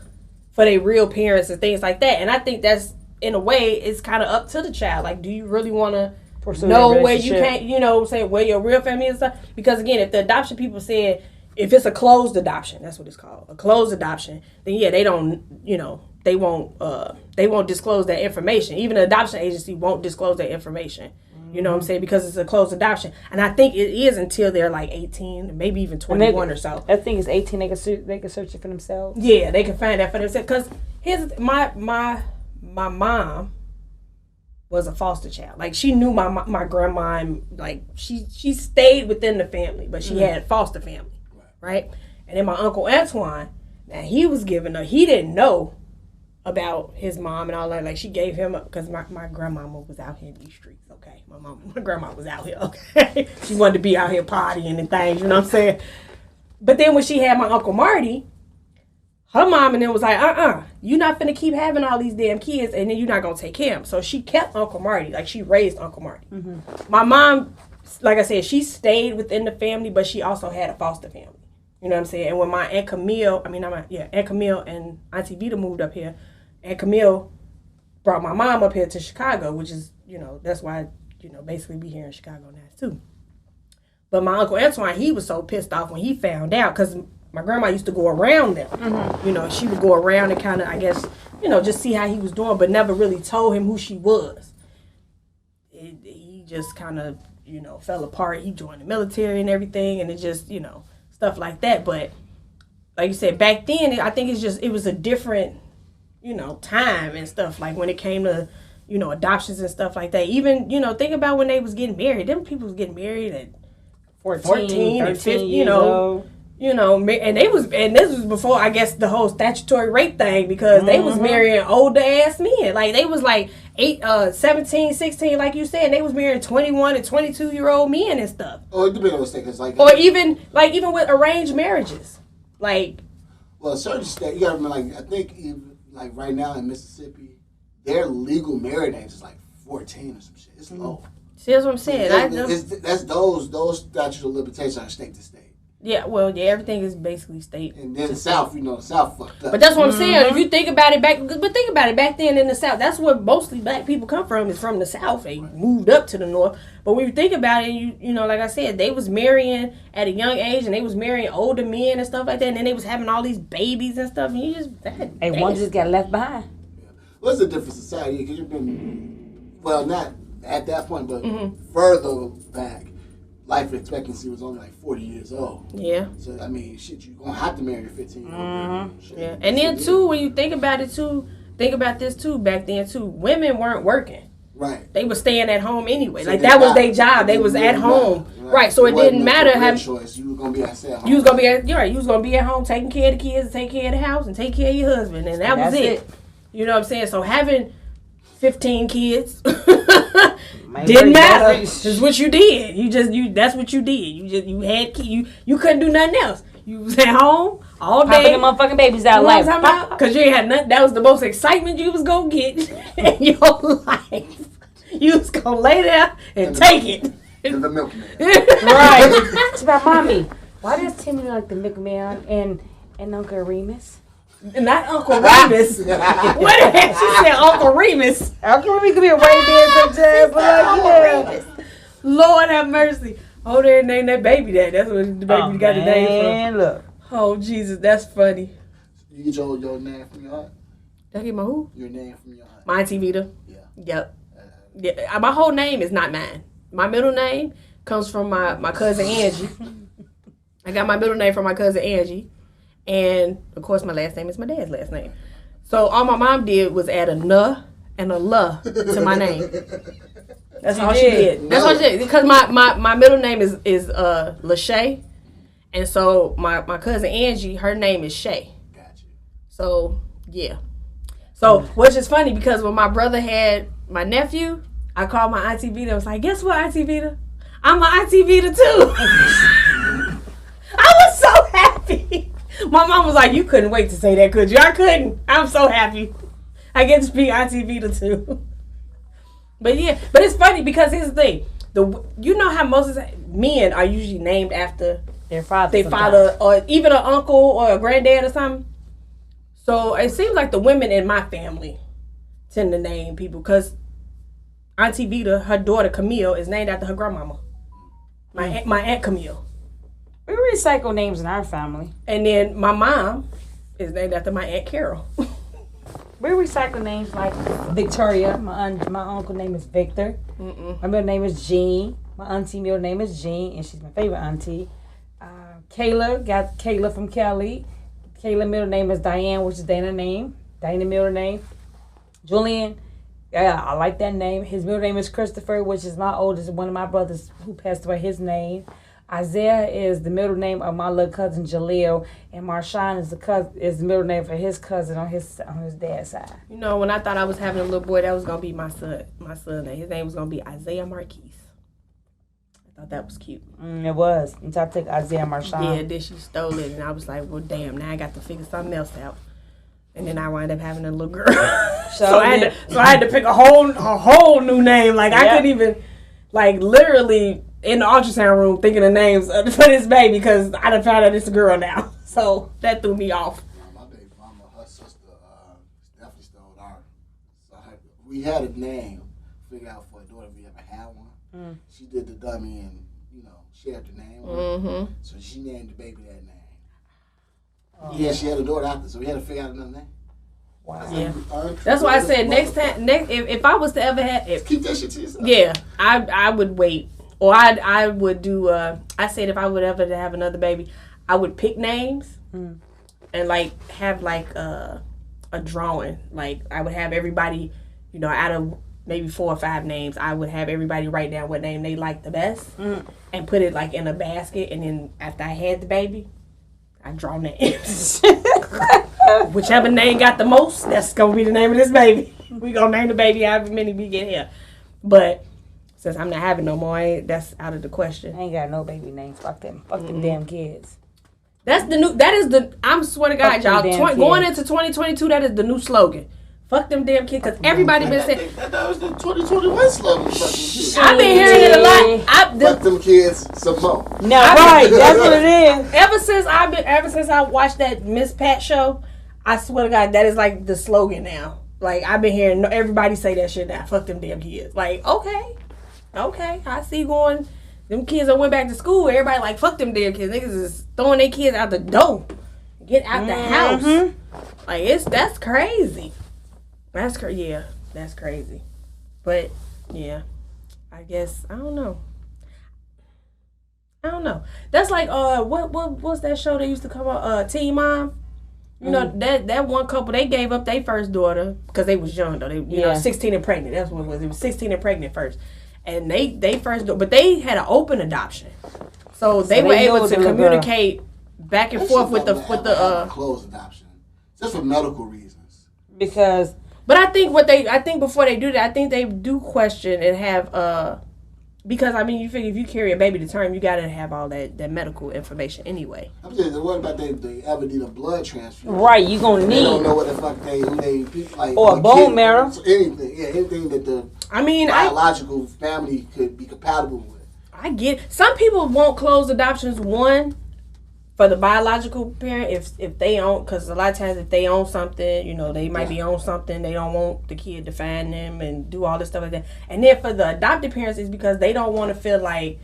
for their real parents and things like that. And I think that's in a way, it's kind of up to the child. Like, do you really want to know where you can't, say where your real family is? Because again, if the adoption people said, if it's a closed adoption, that's what it's called, a closed adoption, then they don't, they won't disclose that information. Even the adoption agency won't disclose that information. You know what I'm saying? Because it's a closed adoption. And I think it is until they're like 18, maybe even 21 or so.
I think it's 18, they can search it for themselves.
Yeah, they can find that for themselves. Because here's my mom was a foster child. Like she knew my grandma, and like she stayed within the family, but she had foster family, right? And then my uncle Antoine, now he was given up. He didn't know about his mom and all that. Like, she gave him, because my grandmama was out here in these streets, okay? My grandma was out here, okay? She wanted to be out here partying and things, you know what I'm saying? But then when she had my Uncle Marty, her mom and them was like, you're not finna keep having all these damn kids, and then you're not gonna take care of them. So she kept Uncle Marty, like, she raised Uncle Marty. Mm-hmm. My mom, like I said, she stayed within the family, but she also had a foster family. You know what I'm saying? And when my Aunt Camille and Auntie Vita moved up here, Aunt Camille brought my mom up here to Chicago, which is, you know, that's why, you know, basically we here in Chicago now too. But my Uncle Antoine, he was so pissed off when he found out, because my grandma used to go around them. Mm-hmm. You know, she would go around and kind of, I guess, you know, just see how he was doing, but never really told him who she was. He just kind of, you know, fell apart. He joined the military and everything, and it just, you know, stuff like that. But like you said, back then, I think it was a different, you know, time and stuff, like when it came to, you know, adoptions and stuff like that. Even, you know, think about when they was getting married. Them people was getting married at 14 and 15, you know. You know, and this was before, I guess, the whole statutory rape thing, because they was marrying older ass men. Like, they was like 17, 16, like you said, they was marrying 21 and 22-year-old men and stuff.
Oh, it depends on the state, cause like,
or even with arranged marriages, like.
Well, certain states, you gotta remember, like, I think even, like, right now in Mississippi, their legal marriage age is like 14 or some shit. It's low.
See, that's what I'm saying.
That's those statutes of limitations are state to state.
Yeah, well, yeah, everything is basically state.
And then the South, you know, the South fucked up.
But that's what I'm saying. If you think about it back then in the South, that's where mostly black people come from, is from the South. They moved up to the North. But when you think about it, you know, like I said, they was marrying at a young age, and they was marrying older men and stuff like that, and then they was having all these babies and stuff, and you just...
And one just got left behind.
Yeah. Well, it's a different society, because you've been, well, not at that point, but further back. Life expectancy was only like 40 years old. Yeah. So, I mean, shit, you're going to have to marry a 15-year-old.
Yeah. And then, too, when you think about it, too, think about this, too, back then, too. Women weren't working.
Right.
They were staying at home anyway. So like, that was their job. They was at home. Right. So, it didn't matter how...
choice. You were going to be at home.
You was going to be at... You're right. You was going to be at home taking care of the kids, taking care of the house, and taking care of your husband. And that was it. You know what I'm saying? So, having 15 kids... didn't matter. It's what you did. That's what you did. You couldn't do nothing else. You was at home all day.
Popping them motherfucking babies out like.
Because you ain't had nothing. That was the most excitement you was gonna get in your life. You was gonna lay there and take it.
And the milkman.
Right. It's about mommy. Why does Timmy look like the milkman and Uncle Remus?
Not Uncle Remus. What the heck? She said Uncle Remus.
Uncle Remus could be a white man sometimes, but
Remus. Lord have mercy. Oh, they named that baby that. That's what the baby got the name from. Look. Oh, Jesus, that's funny.
You get your name from your heart?
Did I get my who?
Your name from your heart.
My Auntie Vita.
Yeah.
Yep. Yeah. My whole name is not mine. My middle name comes from my cousin Angie. I got my middle name from my cousin Angie. And, of course, my last name is my dad's last name. So, all my mom did was add a "n" and a "l" to my name. That's all she did. That's all she did. Because my middle name is Lachey. And so, my cousin Angie, her name is Shay.
Gotcha.
So, yeah. So, which is funny, because when my brother had my nephew, I called my Auntie Vita. I was like, guess what, Auntie Vita? I'm my Auntie Vita, too. I was so happy. My mom was like, you couldn't wait to say that, could you? I couldn't. I'm so happy. I get to be Auntie Vita, too. But yeah, but it's funny, because here's the thing. You know how most men are usually named after
their father,
or even an uncle or a granddad or something. So it seems like the women in my family tend to name people, because Auntie Vita, her daughter Camille, is named after her grandmama. My Aunt Camille.
We recycle names in our family.
And then my mom is named after my Aunt Carol.
We recycle names like Victoria. My uncle name is Victor. My middle name is Jean. My auntie middle name is Jean, and she's my favorite auntie. Kayla, got Kayla from Kelly. Kayla middle name is Diane, which is Dana's name. Dana middle name. Julian, yeah, I like that name. His middle name is Christopher, which is my oldest, one of my brothers who passed away, his name. Isaiah is the middle name of my little cousin Jaleel, and Marshawn is the middle name for his cousin on his dad's side.
You know, when I thought I was having a little boy, that was gonna be my son. My son name. His name was gonna be Isaiah Marquise. I thought that was cute.
It was. Until I took Isaiah Marshawn.
Yeah, then she stole it, and I was like, well, damn. Now I got to figure something else out. And then I wound up having a little girl. so I had to pick a whole new name. Like I couldn't even, like literally in the ultrasound room thinking of names for this baby because I done found out it's a girl now. So that threw me off.
My baby mama, her sister, definitely stole ours. So we had a name figured out for a daughter if we ever had one. She did the dummy and shared the name.
Mm-hmm.
So she named the baby that name. Yeah, she had a daughter after, so we had to figure out another name.
Wow.
Yeah. That's why I said next time, if I was to ever have,
keep that shit to yourself.
Yeah, I would wait, or I would do. I said if I would ever have another baby, I would pick names and like have like a drawing. Like I would have everybody, out of maybe 4 or 5 names, I would have everybody write down what name they liked the best and put it like in a basket, and then after I had the baby, I draw names. Whichever name got the most, that's gonna be the name of this baby. We gonna name the baby however many we get here. But since I'm not having no more, that's out of the question.
I ain't got no baby names. Fuck them. Fuck them damn kids.
That's the new. That is the. I'm swear to God, y'all. Going into 2022, that is the new slogan. Fuck them damn kids, because everybody been saying
that was the 2021 slogan.
I've been hearing it a lot.
Fuck them kids some more.
No, right, that's what it is.
Ever since I watched that Miss Pat show, I swear to God, that is like the slogan now. Like I've been hearing everybody say that shit now. Fuck them damn kids. Like okay, I see going. Them kids that went back to school, everybody like fuck them damn kids. Niggas is throwing their kids out the door, get out the house. Like that's crazy. That's crazy. Yeah, that's crazy. But yeah, I guess I don't know. That's like what's that show that used to come on? Teen Mom. You know that one couple, they gave up their first daughter because they was young though. They 16 and pregnant. That's what it was. It was 16 and pregnant first, and they first, but they had an open adoption, so they were able to communicate back and forth with the
closed adoption just for medical reasons.
Because.
But I think before they do that, I think they do question and have because I mean you figure if you carry a baby to term, you gotta have all that medical information anyway.
I'm saying, what about they ever need a blood transfusion?
Right, you gonna need.
They don't know what the fuck who they like.
Or a bone marrow.
Anything that the biological family could be compatible with.
I get it. Some people won't close adoptions for the biological parent if they own, because a lot of times if they own something, they might be on something, they don't want the kid to find them and do all this stuff like that. And then for the adopted parents, it's because they don't want to feel like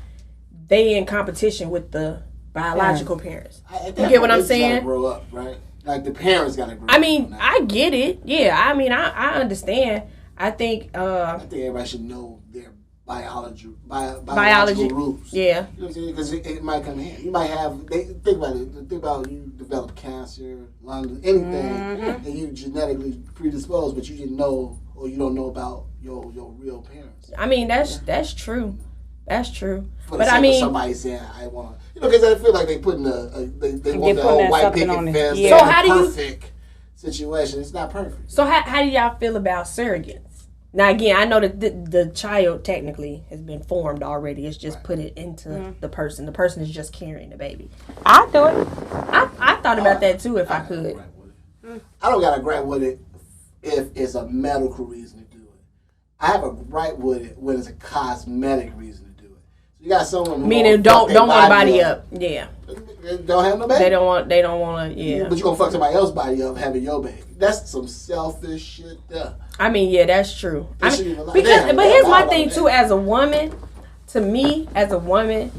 they in competition with the biological parents. You get what I'm saying?
Gotta grow up, right? Like the parents gotta grow up.
I mean, I get it. Yeah, I mean, I understand. I think
everybody should know their biological roots.
Yeah.
You know what I'm saying? Because it might come in. You might have, think about it. Think about you develop cancer, lung, anything, and you genetically predisposed, but you didn't know or you don't know about your real parents.
I mean, that's true. That's true.
But I mean, somebody saying, I want to, because I feel like they putting they want the whole white picket fence.
Yeah. So how do you
perfect situation? It's not perfect.
So how do y'all feel about surrogates? Now again, I know that the child technically has been formed already. It's just put it into the person. The person is just carrying the baby.
I do it.
I thought about that too if I could.
I don't got a gripe with it if it's a medical reason to do it. I have a gripe with it when it's a cosmetic reason to do it. So you got someone who
meaning don't want body up. Yeah.
Don't have no baby.
They don't want to. Yeah.
But you gonna fuck somebody else's body up having your baby. That's some selfish shit there.
I mean, yeah, that's true. But here's my thing too. As a woman, to me, as a woman,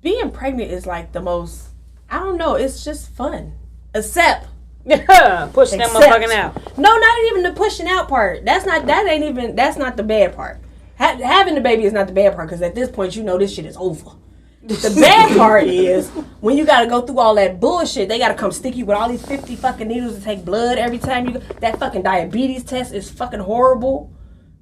being pregnant is like the most. I don't know. It's just fun. Except
pushing that motherfucking out.
No, not even the pushing out part. That's not the bad part. Having the baby is not the bad part because at this point you know this shit is over. The bad part is when you gotta go through all that bullshit. They gotta come stick you with all these 50 fucking needles to take blood every time you go. That fucking diabetes test is fucking horrible.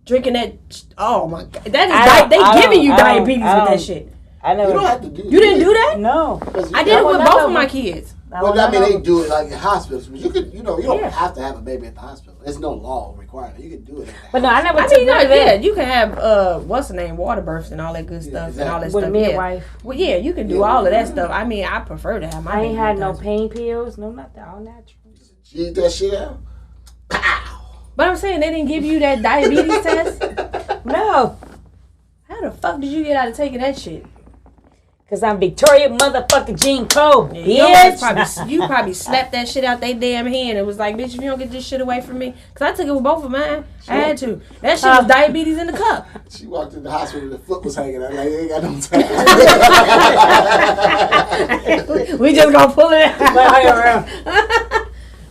Drinking that, oh my god, that is they giving you diabetes with that shit.
I never.
You don't have to do.
You didn't do that?
No.
I did it with both of my kids.
Well, I mean, they do it like in hospitals. But you could, you don't have to have a baby at the hospital. There's no law requiring it. You can do it.
But no, I never.
I mean, yeah, you can have what's the name, water births and all that good stuff and all that
with
stuff.
a midwife.
Yeah. Well, yeah, you can do all of that stuff. I mean, I prefer to have my.
I ain't had no pain pills, no nothing, all natural.
G that shit out. Pow.
But I'm saying they didn't give you that diabetes test.
No.
How the fuck did you get out of taking that shit?
Cause I'm Victoria motherfucking Jean Cole,
Yeah,
bitch.
you probably slapped that shit out they damn hand and was like, bitch, if you don't get this shit away from me. Cause I took it with both of mine. I had to. That shit was diabetes in the cup.
She walked in the hospital and the foot was hanging out. Like, ain't got no time.
We just gonna pull it out.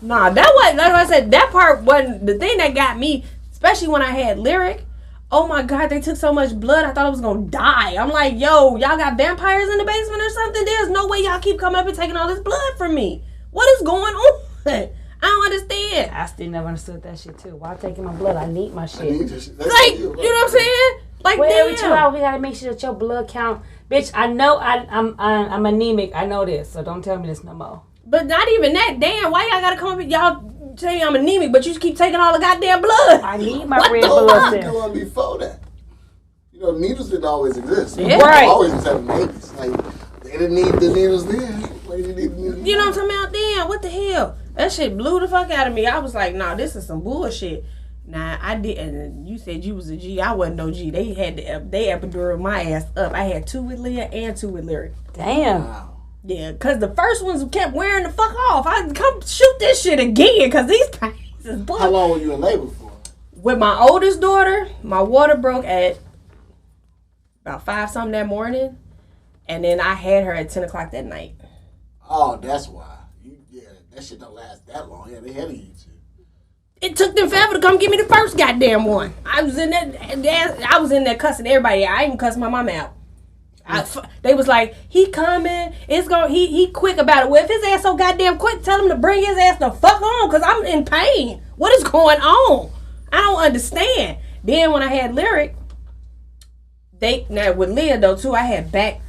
Nah, that wasn't, like I said, that part wasn't the thing that got me, especially when I had Lyric. Oh my God, they took so much blood, I thought I was gonna die. I'm like, yo, y'all got vampires in the basement or something? There's no way y'all keep coming up and taking all this blood from me. What is going on? I don't understand.
I still never understood that shit too. Why taking my blood? I need my shit.
You know what I'm saying? Like,
well,
damn.
every 2 hours we gotta make sure that your blood count. Bitch, I know I'm anemic. I know this, so don't tell me this no more.
But not even that. Damn, why y'all gotta come up with y'all saying I'm anemic, but you keep taking all the goddamn blood?
I need my red blood cells.
Come on before that. You know, needles didn't always exist.
Yeah.
Right. Always was having babies. Like, they didn't need the needles then. Like, they need the needles.
You know what I'm talking about? Damn, what the hell? That shit blew the fuck out of me. I was like, nah, this is some bullshit. Nah, I didn't. And you said you was a G. I wasn't no G. They had they epidural my ass up. I had 2 with Leah and 2 with Lyric.
Damn.
Wow.
Yeah, because the first ones kept wearing the fuck off. I come shoot this shit again because these pains is bull.
How long were you in labor for?
With my oldest daughter, my water broke at about 5-something that morning. And then I had her at 10 o'clock that night.
Oh, that's why. Yeah, that shit don't last that long. Yeah, they had to eat you.
It took them forever to come get me the first goddamn one. I was in there cussing everybody. I even cussed my mom out. They was like, he coming. He quick about it. Well, if his ass so goddamn quick, tell him to bring his ass the fuck on, because I'm in pain. What is going on? I don't understand. Then when I had Lyric, now with Leah though too, I had back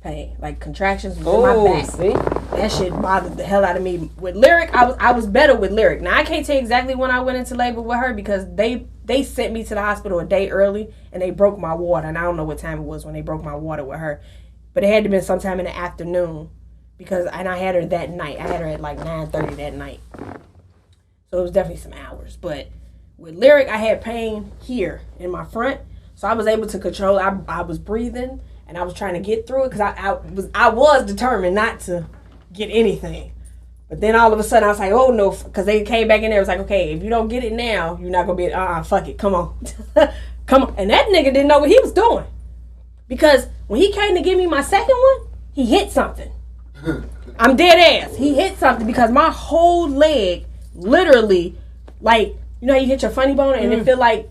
pain, like contractions in my back.
See?
That shit bothered the hell out of me. With Lyric, I was better with Lyric. Now I can't tell you exactly when I went into labor with her because they sent me to the hospital a day early and they broke my water. And I don't know what time it was when they broke my water with her, but it had to been sometime in the afternoon and I had her that night. I had her at like 9:30 that night, so it was definitely some hours. But with Lyric, I had pain here in my front, so I was able to control. I was breathing and I was trying to get through it because I was determined not to get anything. But then all of a sudden I was like, oh no, because they came back in there. It was like, okay, if you don't get it now, you're not gonna be fuck it, come on. Come on. And that nigga didn't know what he was doing, because when he came to give me my second one, he hit something. I'm dead ass. He hit something because my whole leg literally, like, you know how you hit your funny bone and it feel like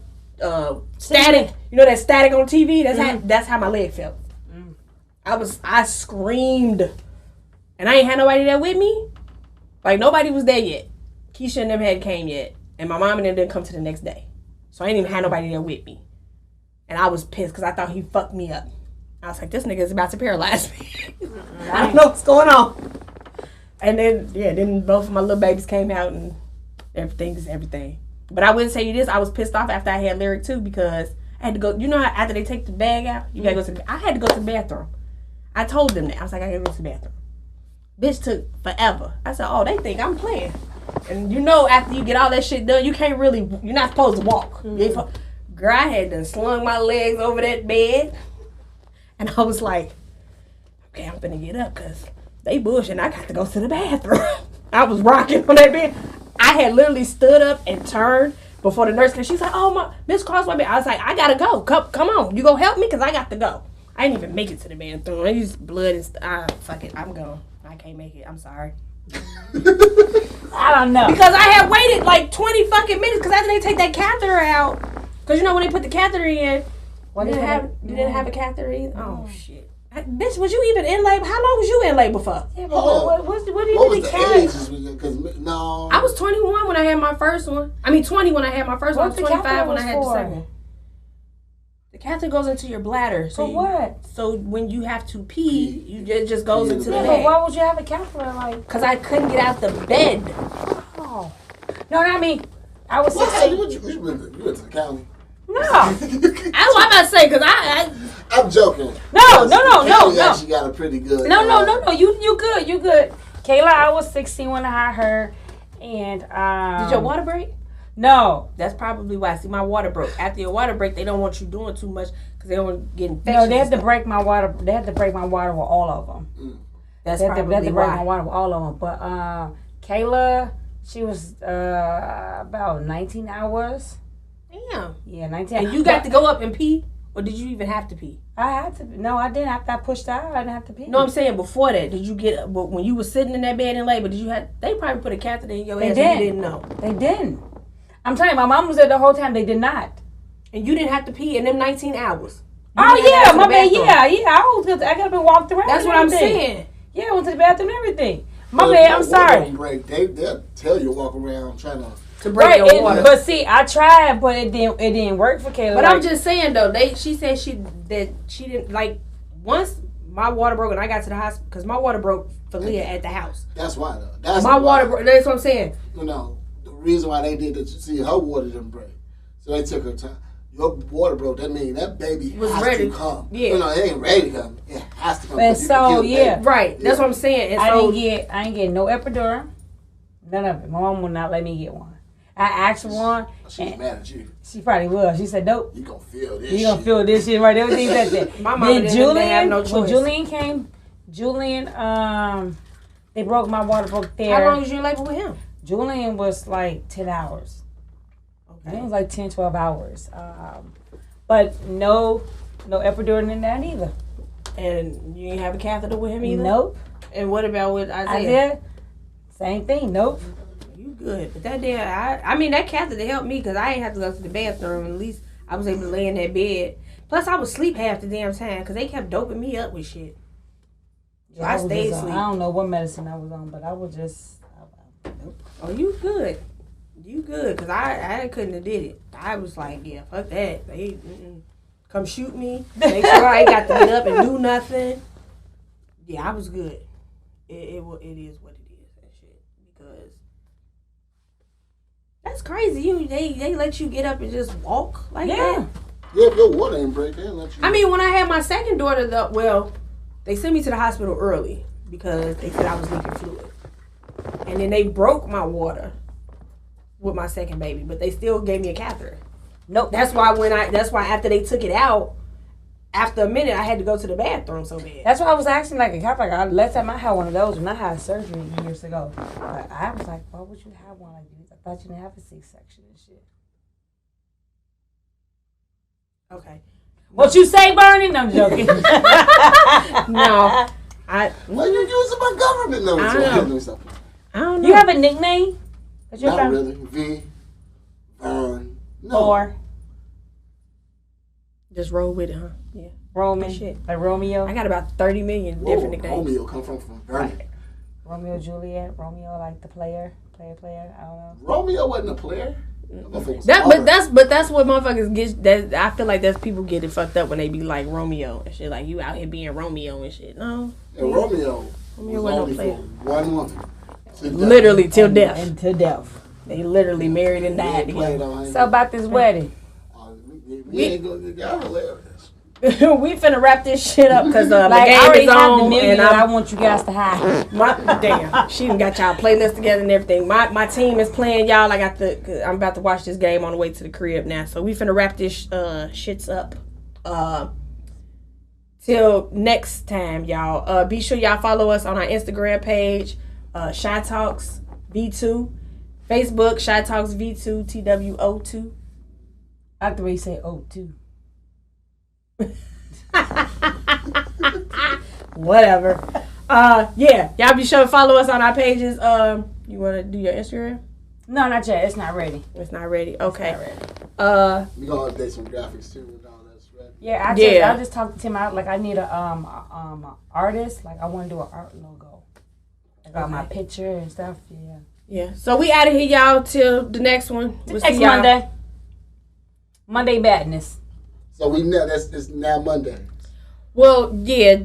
static. You know that static on TV? That's how my leg felt. I screamed. And I ain't had nobody there with me. Like, nobody was there yet. Keisha and them hadn't came yet. And my mom and them didn't come to the next day. So I ain't even had nobody there with me. And I was pissed because I thought he fucked me up. I was like, this nigga is about to paralyze me. I don't know what's going on. And then both of my little babies came out and everything is everything. But I wouldn't say you this. I was pissed off after I had Lyric too because I had to go. You know how after they take the bag out, you gotta go to I had to go to the bathroom. I told them that. I was like, I gotta go to the bathroom. Bitch took forever. I said, oh, they think I'm playing. And you know, after you get all that shit done, you're not supposed to walk. Girl, I had to slung my legs over that bed. And I was like, okay, I'm finna get up because they bullshit. I got to go to the bathroom. I was rocking on that bed. I had literally stood up and turned before the nurse came. She's like, oh, my, Miss Crossway. I was like, I gotta go. Come on. You gonna help me? Because I got to go. I didn't even make it to the bathroom. I used blood and stuff. Fuck it. I'm gone. I can't make it. I'm sorry.
I don't know.
Because I had waited like 20 fucking minutes because after they take that catheter out, because you know when they put the catheter in, you didn't have a catheter either? Oh, shit. Bitch, was you even in labor? How long was you in labor for?
Yeah, but what do you
what
mean
was the age? Because no,
I was 21 when I had my first one. I mean 20 when I had my first one. I was 25 when I had the second one. The catheter goes into your bladder.
So what?
So when you have to pee, it just goes into the
bag.
bag.
But why would you have a catheter like?
Because I couldn't get out the bed.
Oh. No, I mean, I was
What?
16.
You went to the county?
No.
That's what I'm about to say, because
I'm joking.
No.
She got a pretty good.
No. You good. Kayla, I was 16 when I had her, and
Did your water break?
No.
That's probably why. See, my water broke. After your water break, they don't want you doing too much because they don't want to get infections.
No, they had to break my water. They had to break my water with all of them.
That's
they
probably
had to break
why.
my water with all of them. But Kayla, she was about 19 hours.
Damn.
Yeah, 19.
And you got to go up and pee, or did you even have to pee?
I had to. No, I didn't. After I pushed out, I didn't have to pee.
No, I'm saying before that, did you get when you were sitting in that bed in labor? Did you have? They probably put a catheter in your ass. And you didn't know.
They didn't. I'm telling you, my mom was there the whole time. They did not.
And you didn't have to pee in them 19 hours.
Oh yeah, my bad. Yeah. I got up and walked around.
That's what I'm saying.
Yeah, I went to the bathroom and everything. My bad. I'm sorry.
Break. They'll tell you to walk around trying to
break your water.
But see, I tried, but it didn't work for Kayla.
But I'm just saying though, she said she didn't like once my water broke and I got to the hospital because my water broke for Leah at the house.
That's why though. That's
my water broke. That's what I'm saying.
No, the reason why they did that, see, her water didn't break, so they took her time. Your water broke. That means that baby
was
has
ready
to come.
Yeah,
it ain't ready to come. It has to come.
And so
right. That's what I'm saying. And
I didn't get no epidural. None of it. My mom would not let me get one. I asked for one.
She was mad at you.
She probably was. She said, "Nope.
You gonna feel this.
You gonna feel this shit right?" Everything like that.
My mom didn't have no choice.
When Julian came, they broke my water broke there.
How long was you in labor with him?
Julian was like 10 hours. Okay. It was like 10, 12 hours. But no epidural in that either.
And you didn't have a catheter with him either?
Nope.
And what about with Isaiah?
Same thing. Nope.
You good. But that damn, I mean, that catheter helped me because I ain't have to go to the bathroom. At least I was able to lay in that bed. Plus, I would sleep half the damn time because they kept doping me up with shit. So I stayed asleep.
I don't know what medicine I was on, but I was just...
Nope. Oh, you good. You good. Because I couldn't have did it. I was like, yeah, fuck that. They come shoot me. Make sure I ain't got to get up and do nothing. Yeah, I was good. It is what it is. That shit. Because that's crazy. They let you get up and just walk like that.
Yeah, if your water ain't break, they let you.
I mean, when I had my second daughter, they sent me to the hospital early because they said I was leaking fluid, and then they broke my water with my second baby, but they still gave me a catheter. Nope. That's why after they took it out, after a minute, I had to go to the bathroom so bad.
That's why I was asking like a catheter. Last time I had one of those when I had surgery years ago. But I was like, why would you have one like these? I thought you didn't have a C-section and shit.
Okay.
What you say, Bernie? No, I'm joking.
No.
Well, you're using my government number.
I don't know.
You have a nickname?
Not really. V. Vern. No.
Or?
Just roll with it, huh? Yeah.
Roman.
Shit.
Like Romeo?
I got about 30 million different nicknames.
Romeo come from Vernon.
Romeo, Juliet. Romeo, like the player. I don't know.
Romeo wasn't a player.
But that's what motherfuckers get. That I feel like that's people get it fucked up when they be like Romeo and shit. Like you out here being Romeo and shit. No.
And Romeo was only for one woman.
Literally till death.
And to death.
They literally married and died together.
So about this wedding.
We ain't gonna get hilarious.
We finna wrap this shit up because the
like,
game
I already
is
have
on,
the million
and
I want you guys to have.
Damn, she done got y'all playlist together and everything. My team is playing, y'all. I'm about to watch this game on the way to the crib now. So we finna wrap this shits up. Till next time, y'all. Be sure y'all follow us on our Instagram page, ChiTalks V2, Facebook ChiTalks V2 TWO2.
I like the way you say O2.
Whatever. Yeah, y'all be sure to follow us on our pages. You want to do your Instagram?
No, not yet. It's not ready.
It's not ready. Okay.
It's not ready.
We gonna update some graphics too with all that's ready.
Yeah, I just talked to Tim out. Like I need a artist. Like I want to do an art logo. I got my picture and stuff. Yeah.
Yeah. So we out of here, y'all. Till the next one.
Next Monday. Monday Madness.
So we know it's now Monday.
Well, yeah,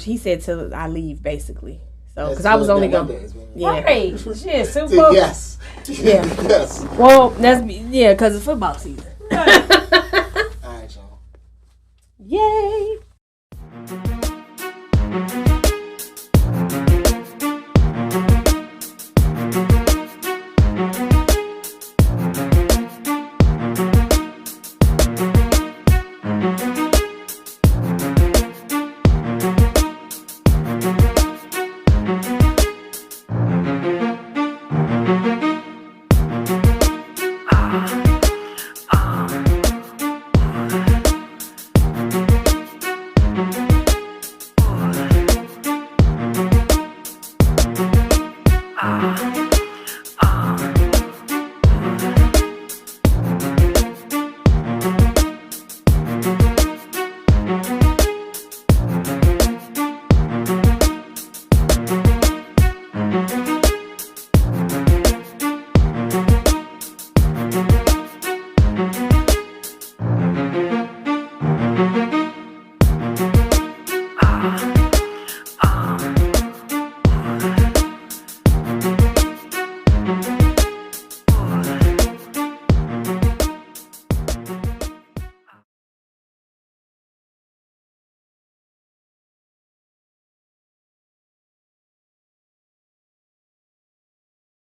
he said till I leave basically. So because I was only going.
Yeah. Right. Shit, Super Bowl.
Yes.
Yeah.
Yes.
Well, because it's football season.
All right, y'all.
Yay.